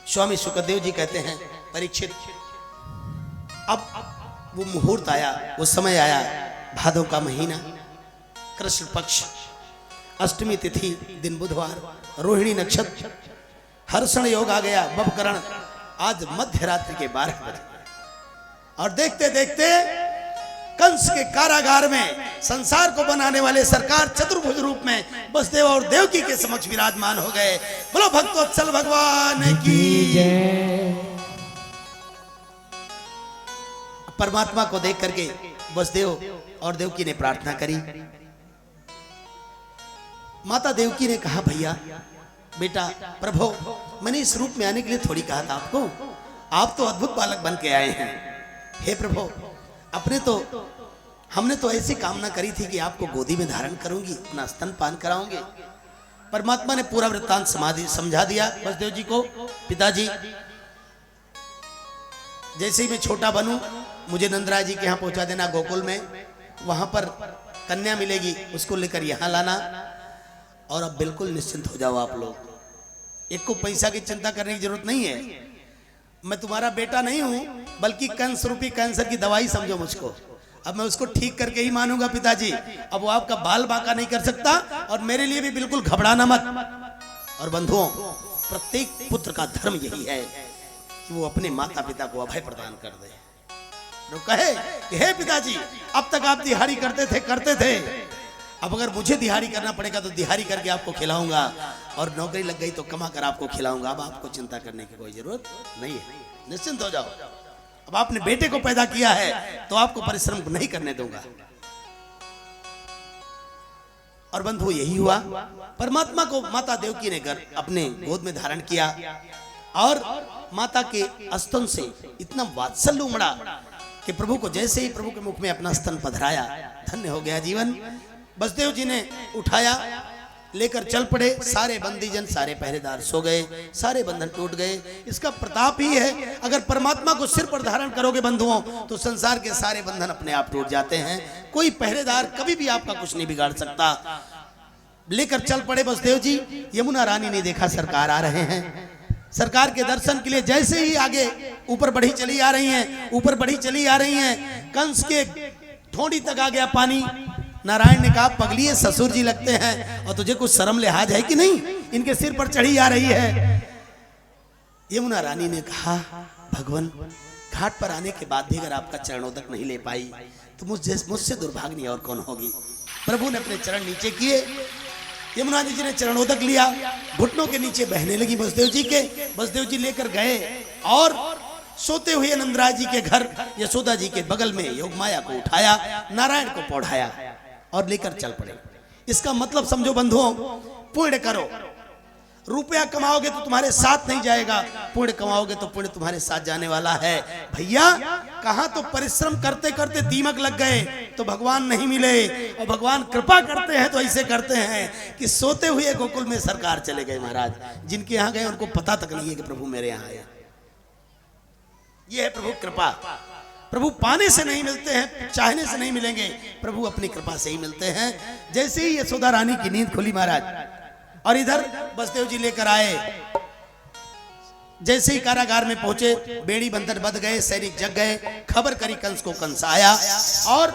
स्वामी शुकदेव जी कहते हैं, परीक्षित अब वो मुहूर्त आया, वो समय आया, भादव का महीना, कृष्ण पक्ष, अष्टमी तिथि, दिन बुधवार, रोहिणी नक्षत्र, हर्षण योग आ गया, बभकरण। आज मध्य रात्रि के 12 बजे और देखते देखते कंस के कारागार में संसार को बनाने वाले सरकार चतुर्भुज रूप में वसुदेव और देवकी के समक्ष विराजमान हो गए। बोलो भक्तवत्सल भगवान की जय। परमात्मा को देख करके वसुदेव और देवकी ने प्रार्थना करी। माता देवकी ने कहा, भैया बेटा प्रभु, मैंने इस रूप में आने के लिए थोड़ी कहा था आपको, आप तो अद्भुत बालक बन के आए हैं। हे प्रभु, हमने तो ऐसी कामना करी थी कि आपको गोदी में धारण करूंगी, अपना स्तनपान कराऊंगी। परमात्मा ने पूरा वृत्तांत समझा दिया वसुदेव जी को। पिताजी, जैसे ही मैं छोटा बनूं मुझे नंदराय जी के यहाँ पहुंचा देना गोकुल में, वहां पर कन्या मिलेगी, उसको लेकर यहाँ लाना। और अब बिल्कुल निश्चिंत हो जाओ आप लोग, एक को पैसा की चिंता करने की जरूरत नहीं है। मैं तुम्हारा बेटा नहीं हूं, बल्कि कंस रूपी कैंसर की दवाई समझो मुझको। अब मैं उसको ठीक करके ही मानूंगा पिताजी। अब वो आपका बाल बांका नहीं कर सकता, और मेरे लिए भी बिल्कुल घबराना मत। और बंधुओं, प्रत्येक पुत्र का धर्म यही है कि वो अपने माता पिता को अभय प्रदान कर दे। वो कहे कि हे पिताजी, अब तक आप दिहाड़ी करते थे, अब अगर मुझे दिहाड़ी करना पड़ेगा तो दिहाड़ी करके आपको खिलाऊंगा, और नौकरी लग गई तो कमा कर आपको खिलाऊंगा। अब आपको चिंता करने की कोई जरूरत नहीं है, निश्चिंत हो जाओ। अब आपने बेटे को पैदा किया है तो आपको परिश्रम नहीं करने दूंगा। और बंधु, यही हुआ। परमात्मा को माता देवकी ने अपने गोद में धारण किया, और माता के स्तन से इतना वात्सल्य उमड़ा कि प्रभु को जैसे ही प्रभु के मुख में अपना स्तन पधराया, धन्य हो गया जीवन। वसुदेव जी ने उठाया, लेकर चल पड़े। सारे बंदीजन, सारे पहरेदार सो गए, सारे बंधन टूट गए। इसका प्रताप ही है, अगर परमात्मा को सिर पर धारण करोगे बंधुओं, तो संसार के सारे बंधन अपने आप टूट जाते हैं। कोई पहरेदार कभी भी आपका कुछ नहीं बिगाड़ सकता। लेकर चल पड़े वसुदेव जी। यमुना रानी ने देखा सरकार आ रहे हैं, सरकार के दर्शन के लिए जैसे ही आगे ऊपर बढ़ी चली आ रही हैं, ऊपर बढ़ी चली आ रही हैं। कंस के ठोड़ी तक आ गया पानी। नारायण ने कहा, पगली है, ससुर जी लगते हैं और तुझे कुछ शर्म लिहाज है कि नहीं? इनके सिर पर चढ़ी आ रही है। यमुना रानी ने कहा, भगवान घाट पर आने के बाद भी अगर आपका चरणोदक नहीं ले पाई तो मुझसे दुर्भाग्य और कौन होगी। प्रभु ने अपने चरण नीचे किए, यमुना जी ने चरणोदक लिया, घुटनों के नीचे बहने लगी वसुदेव जी के। वसुदेव जी लेकर गए और सोते हुए नंदराय जी के घर यशोदा जी के बगल में योगमाया को उठाया, नारायण को पौढ़ाया और लेकर चल पड़े। इसका मतलब समझो बंधुओं, पुण्य करो। रुपया कमाओगे तो तुम्हारे साथ नहीं जाएगा, पुण्य कमाओगे तो पुण्य तुम्हारे साथ जाने वाला है। भैया कहां तो परिश्रम करते करते दीमक लग गए तो भगवान नहीं मिले, और भगवान कृपा करते हैं तो ऐसे करते हैं कि सोते हुए गोकुल में सरकार चले गए। महाराज जिनके यहाँ गए उनको पता तक नहीं है कि प्रभु मेरे यहाँ आया। ये है प्रभु कृपा। प्रभु पाने से नहीं मिलते हैं, चाहने से नहीं मिलेंगे, प्रभु अपनी कृपा से ही मिलते हैं। जैसे ही यशोदा रानी की नींद खुली महाराज, और इधर वसुदेव जी लेकर आए। जैसे ही कारागार में पहुंचे, बेड़ी बंधन बंध गए, सैनिक जग गए। खबर करी कंस को, कंस आया और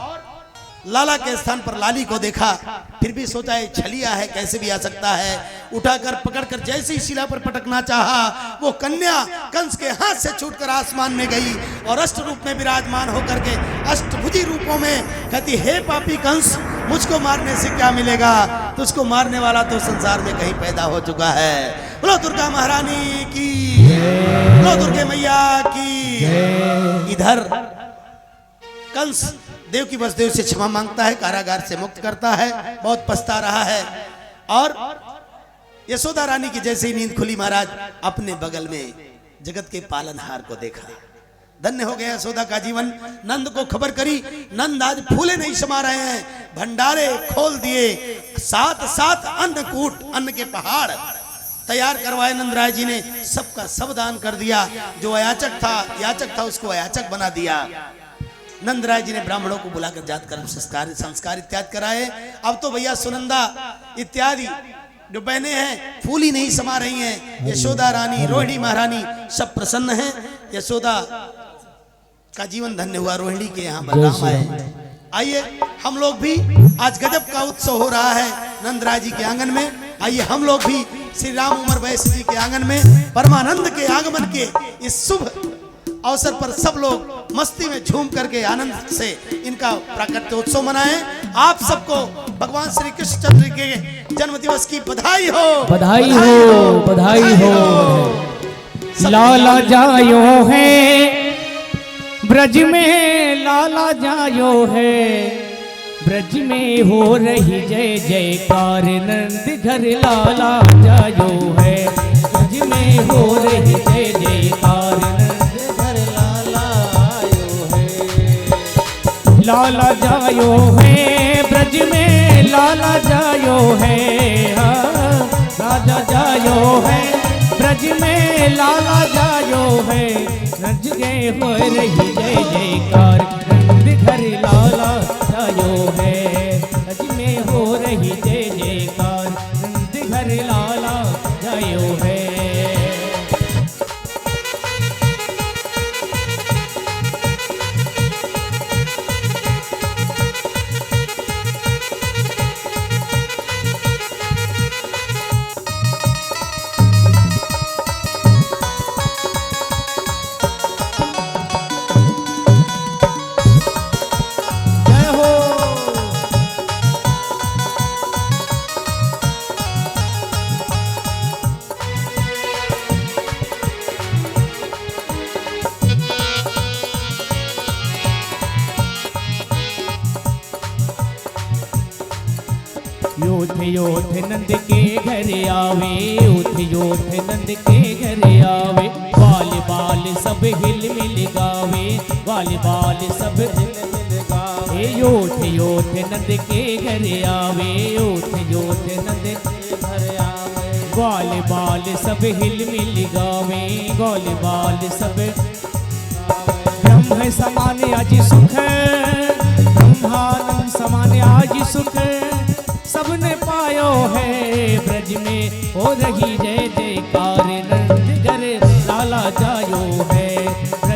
लाला के स्थान पर लाली को देखा। फिर भी सोचा ये छलिया है, कैसे भी आ सकता है। उठाकर पकड़कर जैसे ही शिला पर पटकना चाहा, वो कन्या कंस के हाथ से छूटकर आसमान में गई और अष्ट रूप में विराजमान होकर के अष्टभुजी रूपों में कहती, हे पापी कंस, मुझको मारने से क्या मिलेगा? तुझको मारने वाला तो संसार में कहीं पैदा हो चुका है। बोलो दुर्गा महारानी की, बोलो दुर्गे मैया की। इधर कंस देव की वसुदेव से क्षमा मांगता है, कारागार से मुक्त करता है, बहुत पछता रहा है। और यशोदा रानी की जैसे ही नींद खुली महाराज, अपने बगल में जगत के पालनहार को देखा। धन्य हो गया यशोदा का जीवन। नंद को खबर करी, नंद आज फूले नहीं समा रहे हैं, भंडारे खोल दिए, साथ साथ अन्नकूट, अन्न के पहाड़ तैयार करवाए नंदराय जी ने। सबका सब दान कर दिया। जो याचक था उसको अयाचक बना दिया। नंदराय जी ने ब्राह्मणों को बुलाकर जात कर्म संस्कार इत्यादि कराए। अब तो भैया सुनंदा इत्यादि जो बहनें हैं फूल ही नहीं समा रही हैं। यशोदा रानी, रोहिणी महारानी सब प्रसन्न हैं। यशोदा का जीवन धन्य हुआ। रोहिणी के यहाँ बलराम आए। आइए हम लोग भी, आज गजब का उत्सव हो रहा है नंदराय जी के आंगन में। आइए हम लोग भी श्री राम उमर वैश्य जी के आंगन में परमानंद के आगमन के इस शुभ अवसर पर सब लोग मस्ती में झूम करके आनंद से इनका प्राकट्योत्सव मनाएं। आप सबको भगवान श्री कृष्णचंद्र के जन्म दिवस की बधाई हो,
बधाई हो, बधाई हो। लाला जायो है ब्रज में, लाला जायो है ब्रज में, हो रही जय जयकार नंद घर लाला जायो है। ब्रज में हो रही जय जयकार नंद घर लाला आयो है। लाला जायो है ब्रज में, लाला जायो है, राजा जायो है ब्रज में, लाला जायो है। ब्रज गए हो रही जय जयकार नंद घर लाला जायो है। ब्रज में हो रही जय जयकार नंद घर लाला जायो है। योथ नंद के घर आवे, योथ नंद के घर आवे। बाल बाल सब हिल मिल गावे, बाल बाल सब हिल मिल गावे। योथ नंद के घर आवे, योथ नंद के घर आवे। बाल बाल सब हिल मिल गावे, बाल बाल सब। ब्रह्म समान आज सुख, ब्रह्मानंद समान आज सुख, सबने पायो है ब्रज में हो रही जय जयकार नंद घर लाला जायो है।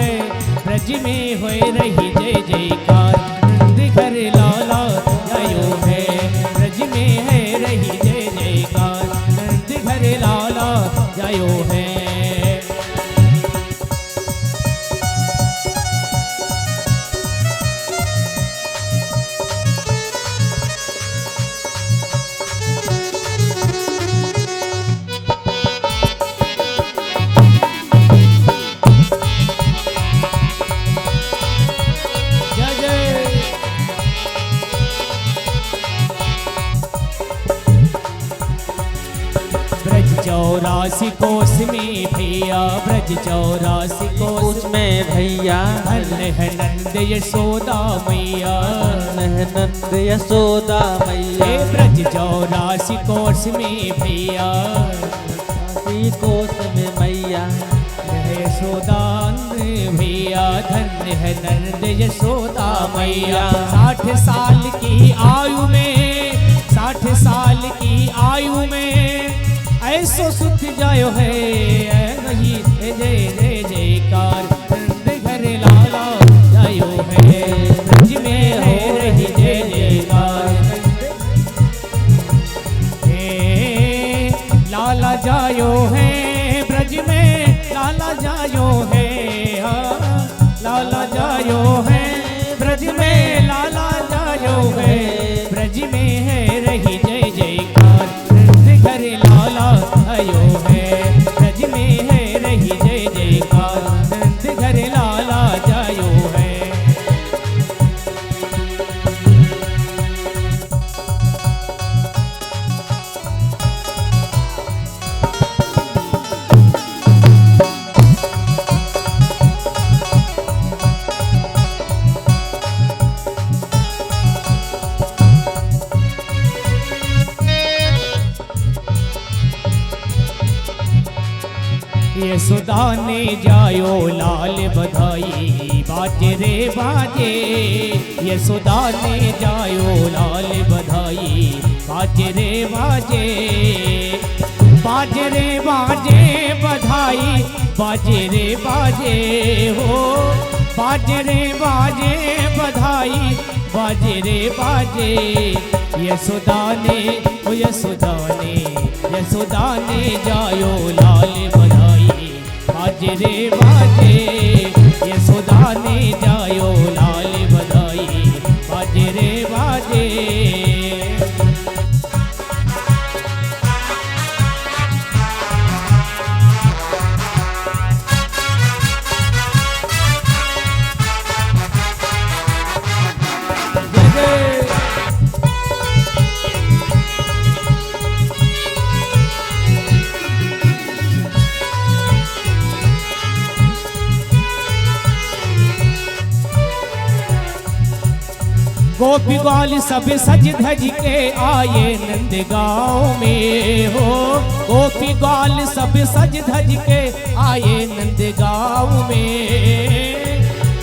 है, ब्रज में होए रही जय जयकार। नंद घर लाला जायो है, ब्रज में है रही जय जयकार। नंद घर लाला जायो है। ब्रज 84 कोस में भैया, ब्रज 84 कोस
में भैया,
धन्य है नंद यशोदा मैया।
धन्य है नंद यशोदा मैया।
हे ब्रज 84 कोस में भैया,
84 कोस में मैया,
यशोदा भैया। धन्य है नंद यशोदा मैया। 60 साल की आयु में, 60 साल की आयु में ऐसो सुख जायो है, वही जय जय जयकार। नंद घर लाला जायो है, ब्रज में है रही जय जयकार। हे लाला जायो है, ब्रज में लाला जायो है। हाँ, लाला जायो है, ब्रज में लाला जायो है। ब्रज में है रही जय जयकार। नंद घर लाला आयो है, ब्रज में है रही जय जयकार। नंद घर लाला जायो है। यशोदा ने जायो लाल बधाई, बाजे रे बाजे। यशोदा ने जायो लाल बधाई, बाजे रे बाजे। बाजे रे बाजे बधाई, बाजे रे बाजे हो। बाजे रे बाजे बधाई, बाजे रे बाजे। यशोदा ने, ओ यशोदा ने, यशोदा ने जायो लाल बधाई, बाजे रे बाजे। यशोदा ने जायो लाल बधाई, बाजे रे बाजे। गोपी ग्वाल सब सज धज के आए नंद गाँव में हो। गोपी ग्वाल सब सज धज के आए नंद गाँव में।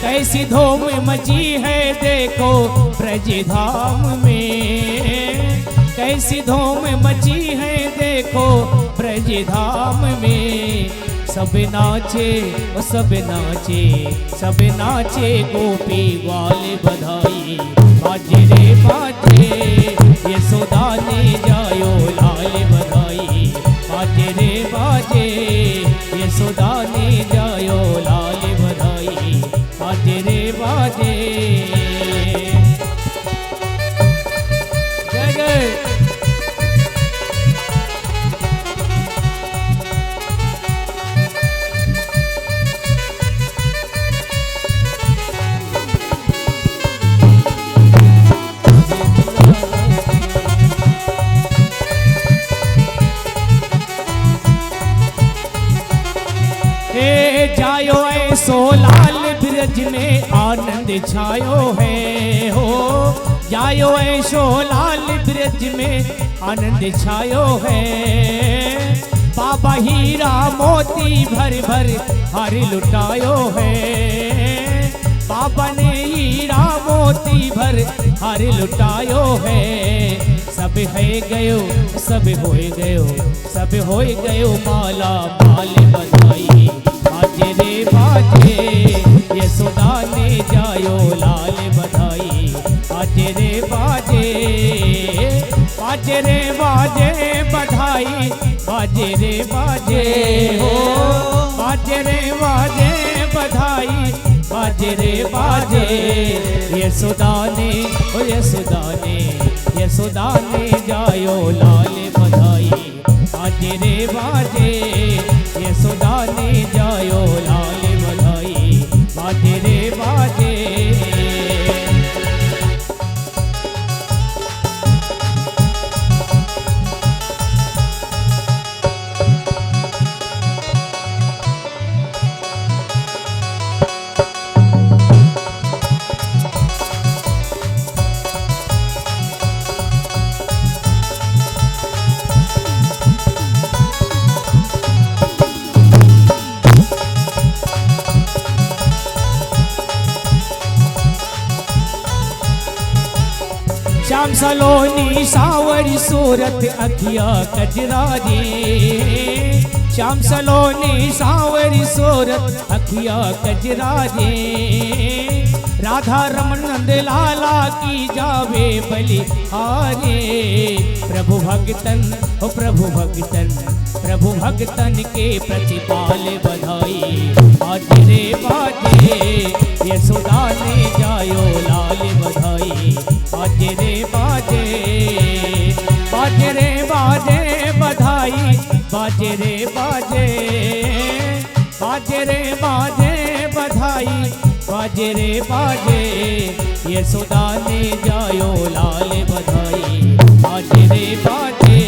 कैसी धूम मची है देखो ब्रज धाम में। कैसी धूम मची है देखो ब्रज धाम में। सब नाचे ओ सब नाचे, सब नाचे गोपी ग्वाल बधाई, बाजे रे बाजे। यशोदा ने जायो लाल बधाई, बाजे रे बाजे। यशोदा ने जायो लाल बधाई, बाजे रे बाजे। जय जय। जायो ऐसो लाल ब्रज में आनंद छायो है हो। जायो ऐसो लाल ब्रज में आनंद छायो है। बाबा हीरा मोती भर भर हर लुटायो है। बाबा ने हीरा मोती भर हर लुटायो है। सब है गयो, सब होए गयो, सब होए गयो माला माल बधाई, बाजे रे बाजे यशोदा ने जायो लाल बधाई। बाजे रे बाजे बाजे रे बाजे बधाई। बाजे रे बाजे हो बाजे रे बाजे बधाई। बाजे रे बाजे यशोदा ने ओ यशोदा ने यशोदा ने जायो लाल बधाई। बाजे रे बाजे यशोदा ने जायो लाल बधाई। बाजे रे बाजे श्याम सलोनी सावरी सूरत अखिया कजरा रे। श्याम सलोनी सावरी सूरत अखिया कजरा रे। राधा रमन नंद लाला की जावे बलि हारे। प्रभु भक्तन ओ प्रभु भक्तन प्रभु भक्तन के प्रतिपाल बधाई। बाजे रे बाजे यशोदा ने जायो लाल बधाई। बाजे रे बाजे बाजे रे बाजे बधाई। बाजे रे बाजे बाजे रे बाजे बधाई। बाजे रे बाजे यशोदा ने जायो लाल बधाई। बाजे रे बाजे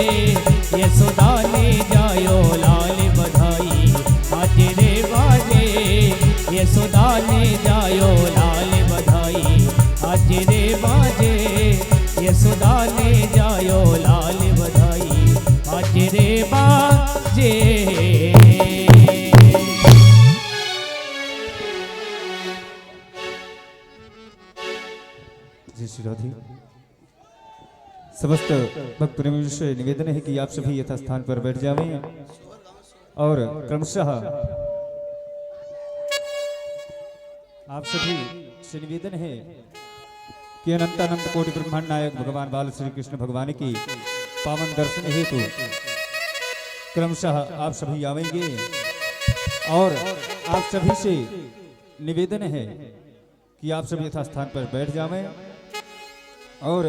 यशोदा ने जायो लाल बधाई। बाजे रे बाजे यशोदा ने जायो लाल बधाई। बाजे रे बाजे यशोदा ने जायो लाल बधाई। बाजे रे बाजे
जय श्री राधे। समस्त भक्त प्रेमियों से निवेदन है कि आप सभी यथास्थान पर बैठ जावें और क्रमशः आप सभी से निवेदन है कि अनंत अनंत कोटि ब्रह्मांड नायक भगवान बाल श्री कृष्ण भगवान की पावन दर्शन हेतु क्रमशः आप सभी आवेंगे और आप सभी से निवेदन है कि आप सभी यथास्थान पर बैठ जावें और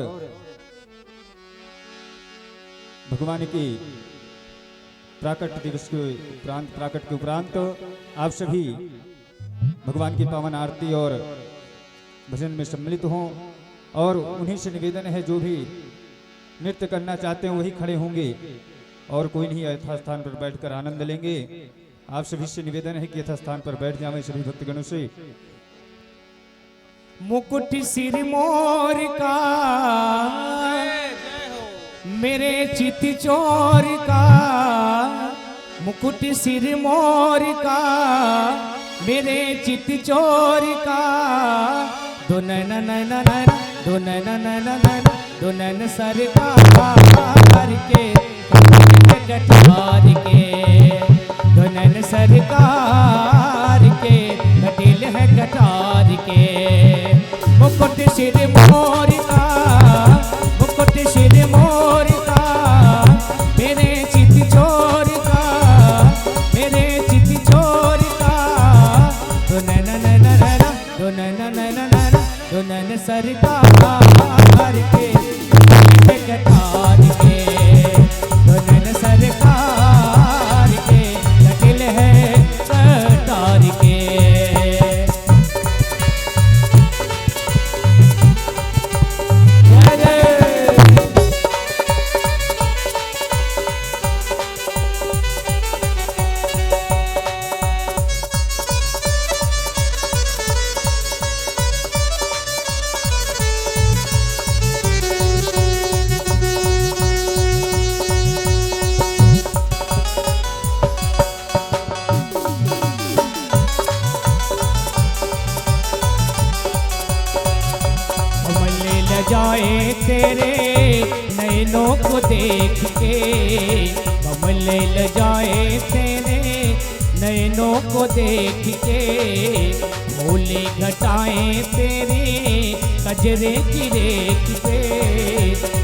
भगवान की प्राकट दिवस के उपरांत प्राकट के उपरांत आप सभी भगवान की पावन आरती और भजन में सम्मिलित हों और उन्हीं से निवेदन है जो भी नृत्य करना चाहते हैं वही खड़े होंगे और कोई नहीं यथास्थान पर बैठकर आनंद लेंगे। आप सभी से निवेदन है कि यथास्थान पर बैठ जाएं सभी भक्तगणों से।
मुकुट सिर मोर का मेरे चित चोर का। मुकुट सिर मोर का मेरे चित चोर का। दुनन नन दुनन दुनन सरकार के कटार के। दुनन सरकार के कटिल है कटार के। मुकुट सिर मोर का मुकुट सिर मोर का मेरे चित चोर का मेरे चित चोर का। दुनन दुनन सरकार के कटार के। दुनन सरकार के कटिल है कटार के। जाए तेरे नैनों को देख के। कमल ल जाए तेरे नैनों को देख के भोले घटाएं तेरे कजरे की रेख पे,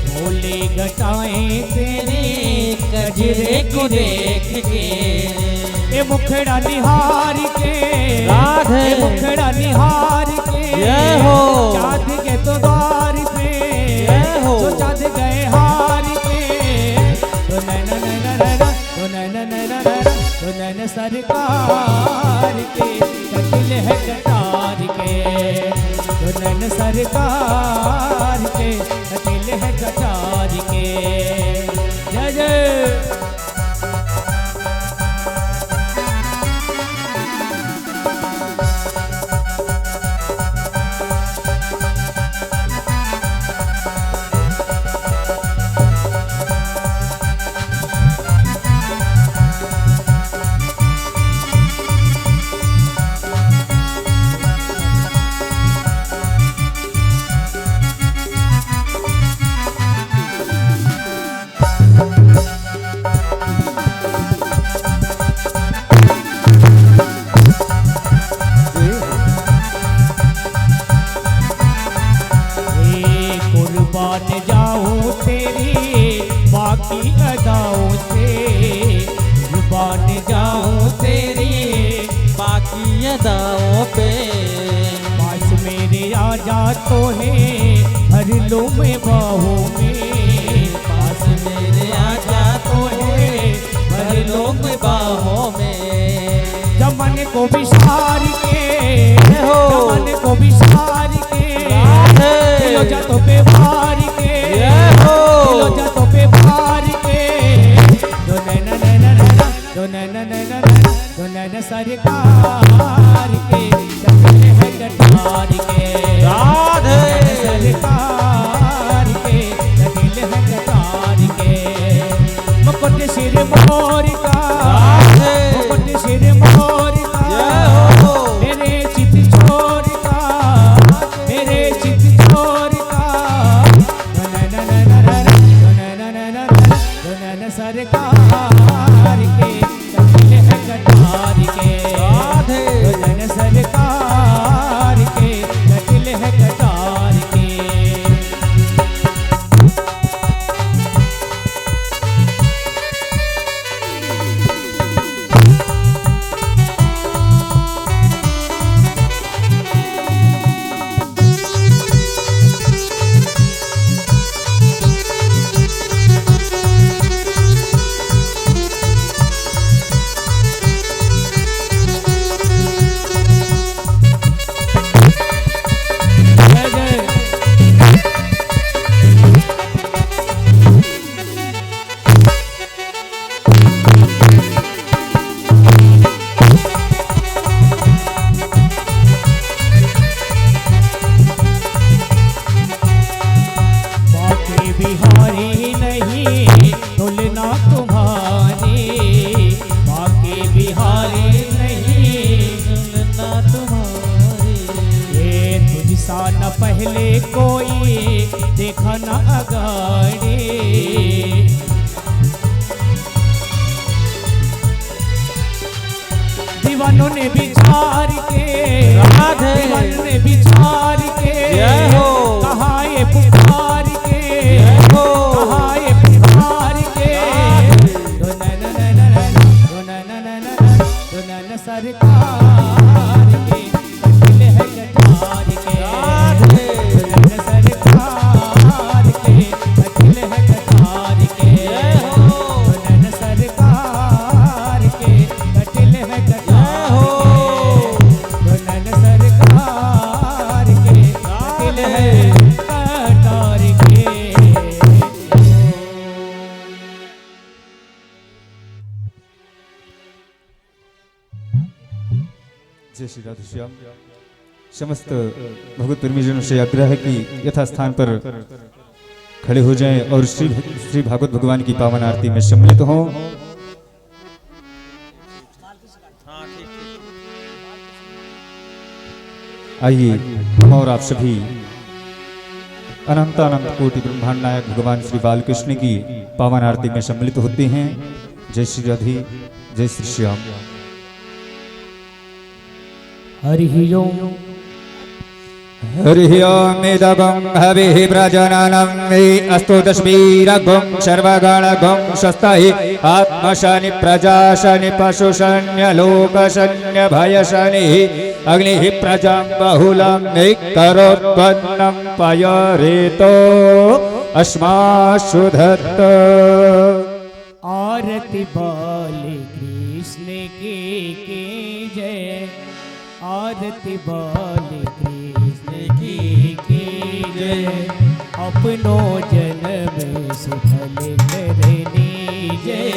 भोले घटाएं तेरे
कजरे को देख के
ए मुखड़ा निहार के
राधे,
ए मुखड़ा निहार के
जय हो।
चाँद के तो द्वार पे
जय हो।
तो चाँद गए हार के, तो नैना नैना नैना तो नैना नैना नैना तो नैना सरकार के कटिल है कटार के, तो नैना सरकार के कटिल है कटार के। जय जय कुर्बान जाऊं तेरी बाकी अदाओं से, कुर्बान जाऊं तेरी
बाकी अदाओं पे,
पास मेरे आ जा तो है भर लो मैं बाहों में,
पास मेरे आ जा तो है भर लो मैं बाहों में।
जमन को विसार के
हो।
जमन को विसार के
राधे।
दिलो जा तो पे भार के
जय हो।
दिलो जा तो पे भार के, दो नैना नैना नैना दो नैना नैना नैना दो नैना सरकार के कटिल है कटार के,
राधे।
सरकार के कटिल है कटार के। मुकुट सिर मोर का
राधे।
मुकुट सिर मोर का
जय हो।
मेरे चित छोर का मेरे चित छोर का, दो नैना नैना नैना दो नैना नैना नैना दो नैना सरकार के कटिल है कटार के,
राधे।
दो नैना सरकार के कटिल है कटार के। जय जय बाकी बिहारी नहीं तुलना तुम्हारी, बाकी बिहारी नहीं
सुनना तुम्हारी,
ये तुझसा न पहले कोई देखा न अगाड़ी, दीवानों ने विचार के
राधे।
दीवानों ने विचार के
जय हो।
कहा ये पुकार के
जय हो।
कहा ये पुकार के, दो नैना नैना नैना दो नैना नैना नैना दो नैना सरकार के कटिल है कटार के,
राधे।
दो नैना सरकार के कटिल है कटार के,
जय हो।
दो नैना सरकार के कटिल है कटार
हो।
के, दो नैना सरकार के कटिल है कटार के।
जय श्री राधे श्याम। समस्त भगवत प्रेमीजनों से आग्रह है कि यथास्थान पर खड़े हो जाएं और श्री भागवत भगवान की पावन आरती में सम्मिलित हों। आइए हम और आप सभी अनंत अनंत कोटि ब्रह्मांड नायक भगवान श्री बालकृष्ण की पावन आरती में सम्मिलित होते हैं। जय श्री राधे, जय श्री श्याम।
हरि ओम।
हरिः ओमिदगं हविः प्रजननं मे अस्तु दशवीरगं सर्वगणगं स्वस्ति आत्मशनि प्रजाशनि पशुशन्य लोकशन्य भयशनिः अग्निः प्रजां बहुलं निकरोत्पन्नं पयरेतो अस्माशु धत्त।
आरती बाले कृष्ण की जय, आरती बाले कृष्ण की जय। अपनो जन्म सुफल करनी जय,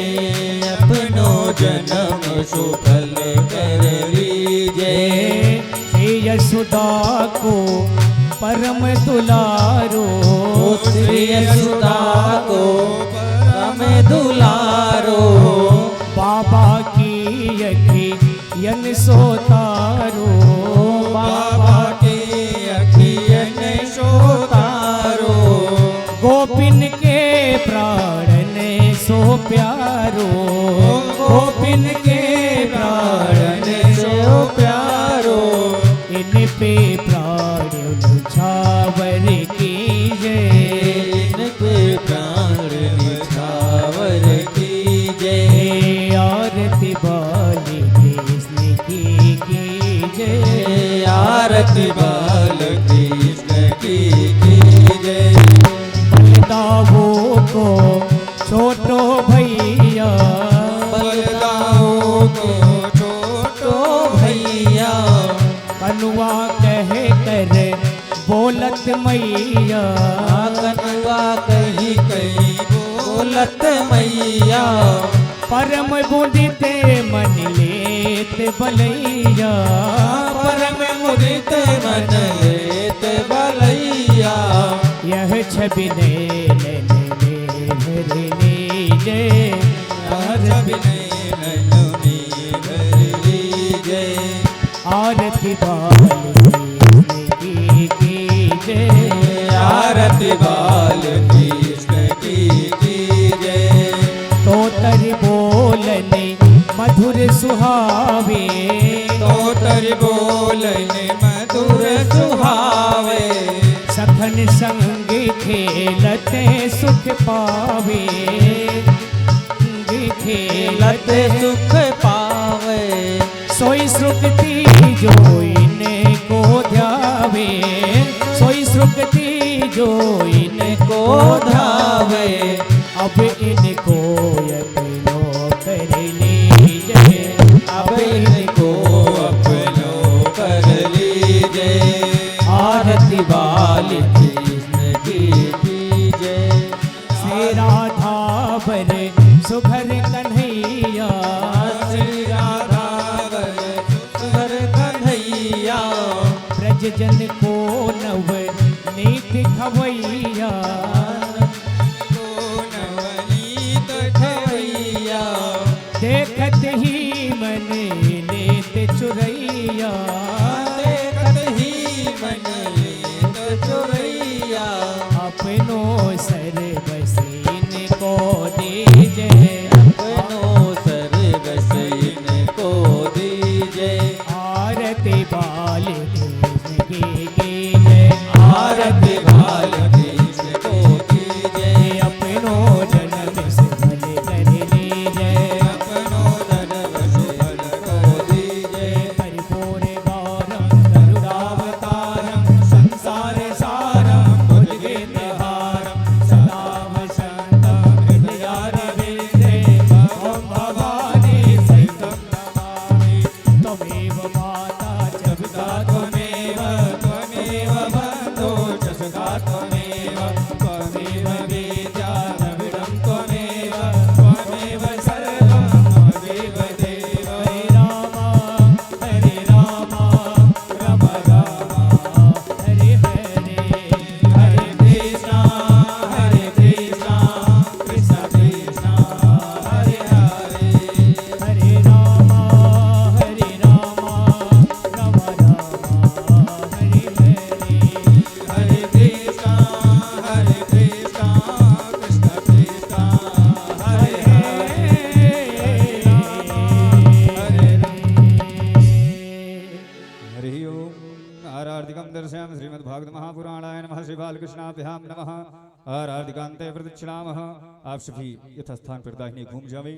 अपनो जन्म सुफल कर लीजिए।
श्री यशोदा को परम दुलारो,
श्री यशोदा को परम दुलारो।
बाबा की अखियन सोतारो,
बाबा के अखियन सोतारो।
गोपिन के प्राणन सो प्यारो, गोपिन के प्राणन सो प्यारो। इन पे प्राण छावर की जय,
इन पे प्राण निछावर कीजिए।
आरती बाले कृष्ण की जय,
आरती बाल कृष्ण की कीजिए।
बलदावों को छोटो भैया,
बलदाओं को छोटो भैया।
कनुआ कह कर बोलत मैया,
कनवा कहीं कहीं बोलत मैया।
परम बुदित मन लेत बलैया,
परम मुदित मन लेत बलैया।
यह छवि नैन हरने जय, आरती बाले की जय,
आरती बाल कृष्ण की कीजिए।
तो तर बोलने मधुर सुहावे,
तो तर बोलने मधुर सुहावे।
सखन संग खेलते सुख पावे, खेलत
लत सुख पावे।
सोई सुखती जो इनको ध्यावे, सोई सुखती जो इनको ध्यावे। अब इनको अपनो कर लीजिए,
अब इनको अपनो कर लीजिए। आरती बाल कृष्ण की कीजिए।
श्री राधा बर सुभर कन्हैया,
श्री राधा सुंदर कन्हैया।
ब्रज जन को नव नीत खवैया,
नवनीत खवैया।
देखत ही मन लेत चुरैया,
देखत ही मन लेत चुरैया।
अपनो सर्वसीन को दीजिए,
अपनो सर्वस इनको दीजिए।
आरती बाले कृष्ण की जय,
आरती बाल कृष्ण को कीजिए।
अपनो जन्म से भले कर लीजिए,
अपनो धर्म सुफल को दीजिए।
परिपूर्ण गौरम गरुडावतारम संसार सारम भुजगेन्द्रहारम सदा वसन्तं हृदयारविन्दे ओम भवानी सहितं नमामि। त्वमेव माता च पिता त्वमेव, त्वमेव बन्धो च सखा त्वमेव, त्वमेव वेद्या द्रविडं त्वमेव, त्वमेव सर्वं त्वमेव देव। हरे राम राम राम हरे हरे, हरे कृष्णा कृष्ण कृष्ण हरे हरे। हरे राम राम राम हरे हरे, हरे कृष्णा
महापुराणाय नमः श्री बालकृष्णाभ्यां नमः आराधिकान्ते प्रदक्षिणामः। आप सभी यथास्थान पर दाहिने घूम जावे।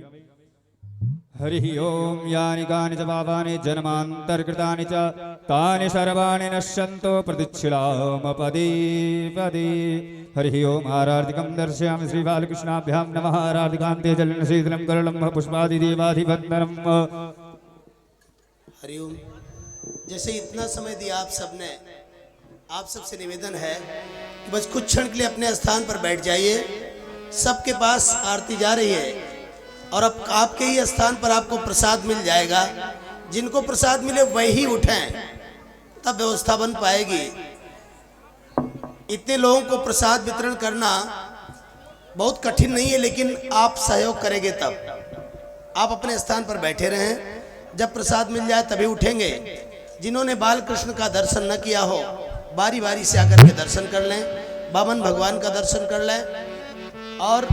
हरि ओम यानि कानि च पापानि जन्मान्तरकृतानि च तानि सर्वाणि नश्यन्तो प्रदक्षिणामपदे पदे। हरि ओम आराधिकं दर्शयामि श्री बालकृष्णाभ्यां नमः आराधिकान्ते जलं शीतलं करलं पुष्पादि देवाधिवन्दनम्।
हरिओम। जैसे इतना समय दिया आप सबने, आप सबसे निवेदन है कि बस कुछ क्षण के लिए अपने स्थान पर बैठ जाइए। सबके पास आरती जा रही है और अब आपके ही स्थान पर आपको प्रसाद मिल जाएगा। जिनको प्रसाद मिले वही उठें, तब व्यवस्था बन पाएगी। इतने लोगों को प्रसाद वितरण करना बहुत कठिन नहीं है, लेकिन आप सहयोग करेंगे तब। आप अपने स्थान पर बैठे रहें, जब प्रसाद मिल जाए तभी उठेंगे। जिन्होंने बाल कृष्ण का दर्शन न किया हो, बारी बारी से आकर के दर्शन कर लें, बामन भगवान का दर्शन कर लें और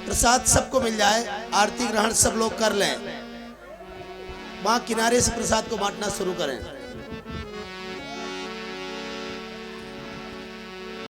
प्रसाद सबको मिल जाए। आरती ग्रहण सब लोग कर लें, वहाँ किनारे से प्रसाद को बांटना शुरू करें।